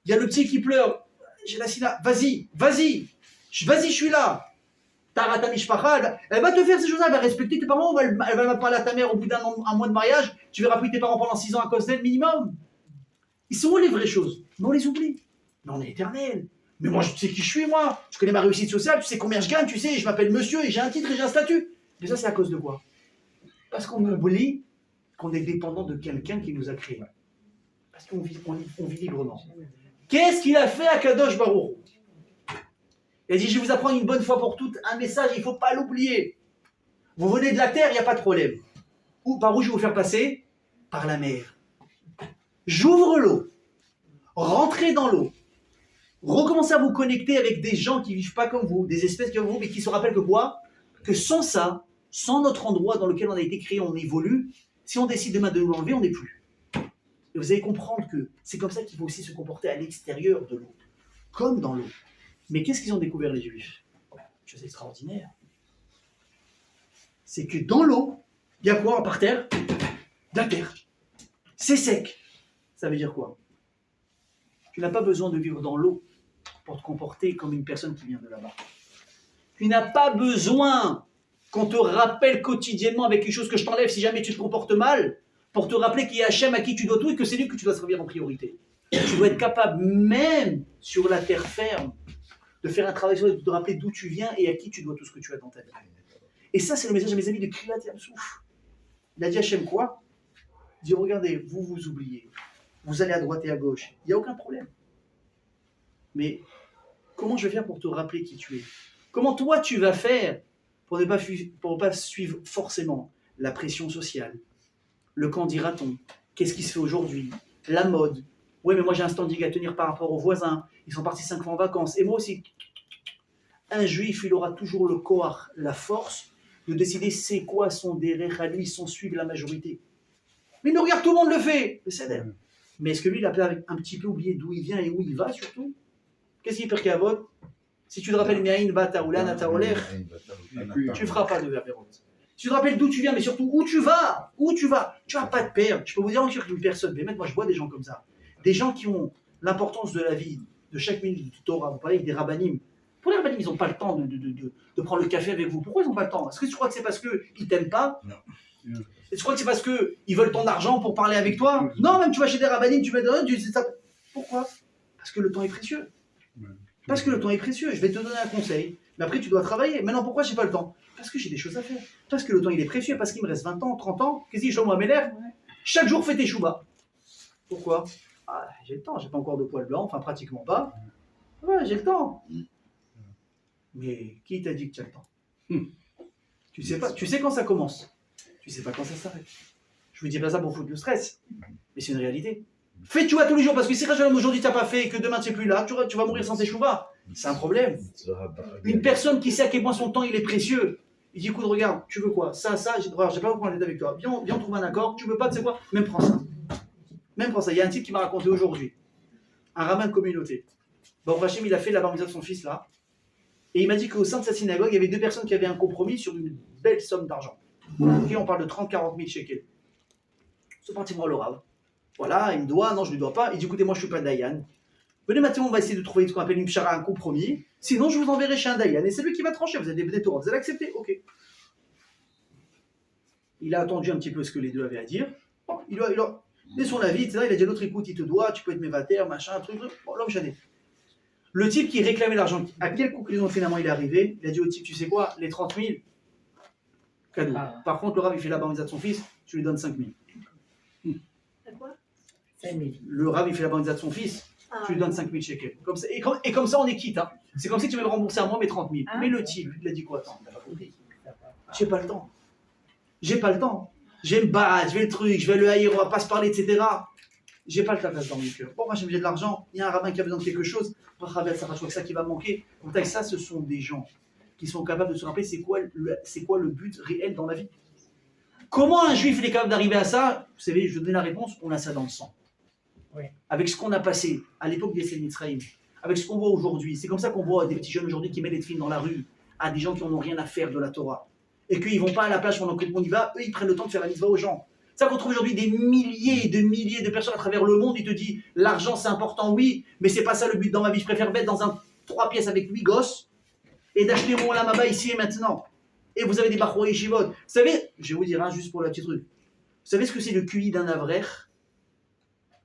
Il y a le petit qui pleure, j'ai la synagogue, vas-y, je suis là. Tarata Mishpacha, elle va te faire ces choses-là, elle va respecter tes parents, elle va parler à ta mère au bout d'un mois de mariage, tu verras plus tes parents pendant 6 ans à cause d'elle minimum. Ils sont où les vraies choses? Mais on les oublie. Mais on est éternel. Mais moi, tu sais qui je suis, moi. Je connais ma réussite sociale, tu sais combien je gagne, tu sais, je m'appelle monsieur et j'ai un titre et j'ai un statut. Mais ça, c'est à cause de quoi? Parce qu'on oublie qu'on est dépendant de quelqu'un qui nous a créés. Parce qu'on vit librement. Qu'est-ce qu'il a fait à Kadosh Baruch? Il a dit, je vais vous apprendre une bonne fois pour toutes un message, il ne faut pas l'oublier. Vous venez de la terre, il n'y a pas de problème. Par où je vais vous faire passer? Par la mer. J'ouvre l'eau. Rentrez dans l'eau. Recommencez à vous connecter avec des gens qui ne vivent pas comme vous, des espèces comme vous, mais qui se rappellent que quoi? Que sans ça, sans notre endroit dans lequel on a été créé, on évolue. Si on décide demain de nous l'enlever, on n'est plus. Et vous allez comprendre que c'est comme ça qu'il faut aussi se comporter à l'extérieur de l'eau, comme dans l'eau. Mais qu'est-ce qu'ils ont découvert, les Juifs? Chose extraordinaire. C'est que dans l'eau, il y a quoi par terre? De la terre. C'est sec. Ça veut dire quoi? Tu n'as pas besoin de vivre dans l'eau pour te comporter comme une personne qui vient de là-bas. Tu n'as pas besoin qu'on te rappelle quotidiennement avec quelque chose que je t'enlève si jamais tu te comportes mal, pour te rappeler qu'il y a Hachem à qui tu dois tout et que c'est lui que tu dois servir en priorité. Tu dois être capable, même sur la terre ferme, de faire un travail sur de te rappeler d'où tu viens et à qui tu dois tout ce que tu as dans ta vie. Et ça, c'est le message à mes amis de Kriyat Yam-Souf. Il a dit Hachem quoi? Il dit, regardez, vous vous oubliez. Vous allez à droite et à gauche. Il n'y a aucun problème. Mais comment je vais faire pour te rappeler qui tu es? Comment toi, tu vas faire pour ne pas suivre forcément la pression sociale? Le quand dira-t-on? Qu'est-ce qui se fait aujourd'hui? La mode. Oui, mais moi, j'ai un standing à tenir par rapport aux voisins. Ils sont partis 5 fois en vacances. Et moi aussi. Un juif, il aura toujours le koach, la force, de décider c'est quoi son derech à lui, son suivre la majorité. Mais nous, regarde, tout le monde le fait. C'est d'ailleurs. Mais est-ce que lui, il a un petit peu oublié d'où il vient et où il va, surtout? Qu'est-ce qu'il perd qu'à vote? Si tu te rappelles, Miaïn Bata ou Lana Taoler, tu ne feras pas de Ververot. Si tu te rappelles d'où tu viens, mais surtout où tu vas, tu n'as pas de perdre. Je peux vous dire qu'une personne, mais même moi je vois des gens comme ça, des gens qui ont l'importance de la vie, de chaque minute de Torah. Vous parlez avec des rabbinim. Pour les rabbinim, ils n'ont pas le temps de prendre le café avec vous. Pourquoi ils n'ont pas le temps? Est-ce que tu crois que c'est parce qu'ils ne t'aiment pas? Non. Et tu crois que c'est parce qu'ils veulent ton argent pour parler avec toi? Non, même tu vas chez des rabbinim, tu vas dire ça. Pourquoi? Parce que le temps est précieux. Parce que le temps est précieux. Je vais te donner un conseil. Mais après, tu dois travailler. Maintenant, pourquoi j'ai pas le temps? Parce que j'ai des choses à faire. Parce que le temps, il est précieux. Parce qu'il me reste 20 ans, 30 ans. Qu'est-ce que je moi mes lèvres? Chaque jour, fais tes choubas. Pourquoi? J'ai le temps. J'ai pas encore de poils blancs. Enfin, pratiquement pas. Ouais, j'ai le temps. Mais qui t'a dit que tu as le temps? Tu sais quand ça commence. Tu sais pas quand ça s'arrête. Je vous dis pas ça pour foutre le stress, mais c'est une réalité. Fais tu vois tous les jours, parce que si aujourd'hui tu n'as pas fait et que demain tu n'es plus là, tu vas mourir sans échouva. C'est un problème. Une personne qui sait à quel point son temps il est précieux, il dit écoute, regarde, tu veux quoi? Ça, j'ai pas envie d'être avec toi. Viens, on trouve un accord, tu veux pas, tu sais quoi? Même prends ça. Même prends ça. Il y a un type qui m'a raconté aujourd'hui, un rabbin de communauté. Bon, Rachim, il a fait la bar mitzvah de son fils là, et il m'a dit qu'au sein de sa synagogue, il y avait deux personnes qui avaient un compromis sur une belle somme d'argent. Ok, on parle de 30-40 000 shekels. C'est parti voir le rabbin. Voilà, il me doit, non, je ne lui dois pas. Il dit écoutez, moi je ne suis pas Dayan. Venez maintenant, on va essayer de trouver ce qu'on appelle une pshara, un compromis. Sinon, je vous enverrai chez un Dayan. Et c'est lui qui va trancher. Vous avez des Torah, vous allez accepter. Ok. Il a attendu un petit peu ce que les deux avaient à dire. Bon, il a donné son avis, etc. Il a dit à l'autre écoute, il te doit, tu peux être mévataire, machin, truc. Bon, l'homme chané. Le type qui réclamait l'argent, à quelle conclusion finalement il est arrivé? Il a dit au type tu sais quoi, les 30 000, cadeau. Par contre, le rabbin, il fait la bar mitzvah de son fils, tu lui donnes 5 000. Le rabbin, il fait la bar mitzvah de son fils, tu lui donnes 5 000 shekels. Comme ça, et comme ça, on est quitte. Hein. C'est comme si tu veux me rembourser à moi mes 30 000. Mais le type, il a dit quoi? Attends, j'ai pas le temps. J'ai pas le temps. Je vais me battre, je vais le truc, je vais le haïr, on va pas se parler, etc. J'ai pas le temps dans mon cœur. Bon, moi j'ai besoin de l'argent, il y a un rabbin qui a besoin de quelque chose, ça va ça qui va manquer. Donc ça, ce sont des gens qui sont capables de se rappeler c'est quoi le but réel dans la vie. Comment un juif est capable d'arriver à ça? Vous savez, je vais donner la réponse, on a ça dans le sang. Oui. Avec ce qu'on a passé à l'époque des Mitzrayim, avec ce qu'on voit aujourd'hui, c'est comme ça qu'on voit des petits jeunes aujourd'hui qui mettent des films dans la rue à des gens qui n'en ont rien à faire de la Torah. Et qu'ils ne vont pas à la plage pendant que tout le monde y va, eux ils prennent le temps de faire la mitzvah aux gens. Ça qu'on trouve aujourd'hui des milliers de personnes à travers le monde, ils te disent l'argent c'est important, oui, mais c'est pas ça le but dans ma vie. Je préfère mettre dans un 3 pièces avec 8 gosses et d'acheter mon lamaba ici et maintenant. Et vous avez des bachoré yeshivot. Vous savez, je vais vous dire juste pour la petite truc. Vous savez ce que c'est le QI d'un avrer?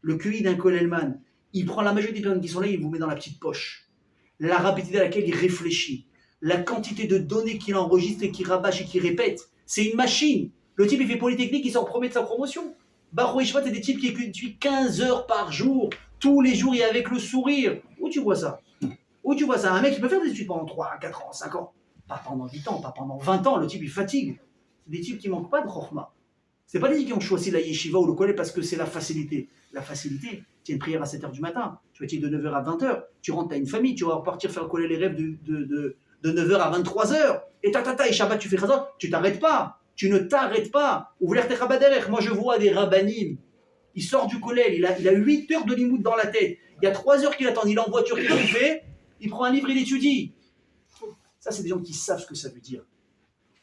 Le QI d'un kolelman. Il prend la majorité des personnes qui sont là, il vous met dans la petite poche. La rapidité à laquelle il réfléchit, la quantité de données qu'il enregistre et qu'il rabâche et qu'il répète, c'est une machine. Le type, il fait Polytechnique, il sort premier de sa promotion. Bachoré yeshivot, c'est des types qui étudient 15 heures par jour, tous les jours et avec le sourire. Où tu vois ça? Où tu vois ça? Un mec qui peut faire des études pendant 3, 4 ans, 5 ans. Pas pendant 8 ans, pas pendant 20 ans, le type il fatigue. C'est des types qui ne manquent pas de chokhma. Ce n'est pas des types qui ont choisi la yeshiva ou le collège parce que c'est la facilité. La facilité, tu as une prière à 7h du matin, tu vas étudier de 9h à 20h, tu rentres, tu as une famille, tu vas partir faire coller les rêves de 9h à 23h, et et Shabbat tu fais chazot, tu t'arrêtes pas, tu ne t'arrêtes pas. Ouvrir tes rabaderech. Moi je vois des rabbanim, il sort du collège, il a 8 heures de limoud dans la tête, il y a 3 heures qu'il attend, il est en voiture, qu'est-ce qu'il fait? Il prend un livre, il étudie. Ça, c'est des gens qui savent ce que ça veut dire.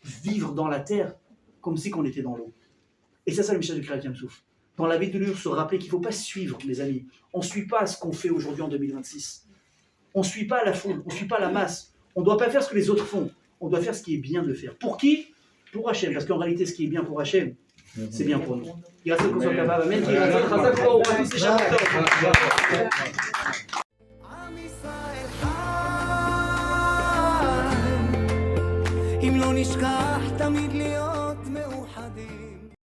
Vivre dans la terre comme si qu'on était dans l'eau. Et c'est ça le message de Kriyat Yam Souf. Dans la vie de l'ur, se rappeler qu'il ne faut pas suivre, les amis. On ne suit pas ce qu'on fait aujourd'hui en 2026. On ne suit pas la foule, on ne suit pas la masse. On ne doit pas faire ce que les autres font. On doit faire ce qui est bien de faire. Pour qui? Pour Hachem. Parce qu'en réalité, ce qui est bien pour Hachem, c'est bien pour nous. Il reste qu'on soit capable. Amen. Il reste qu'on soit capable. אם לא נשכח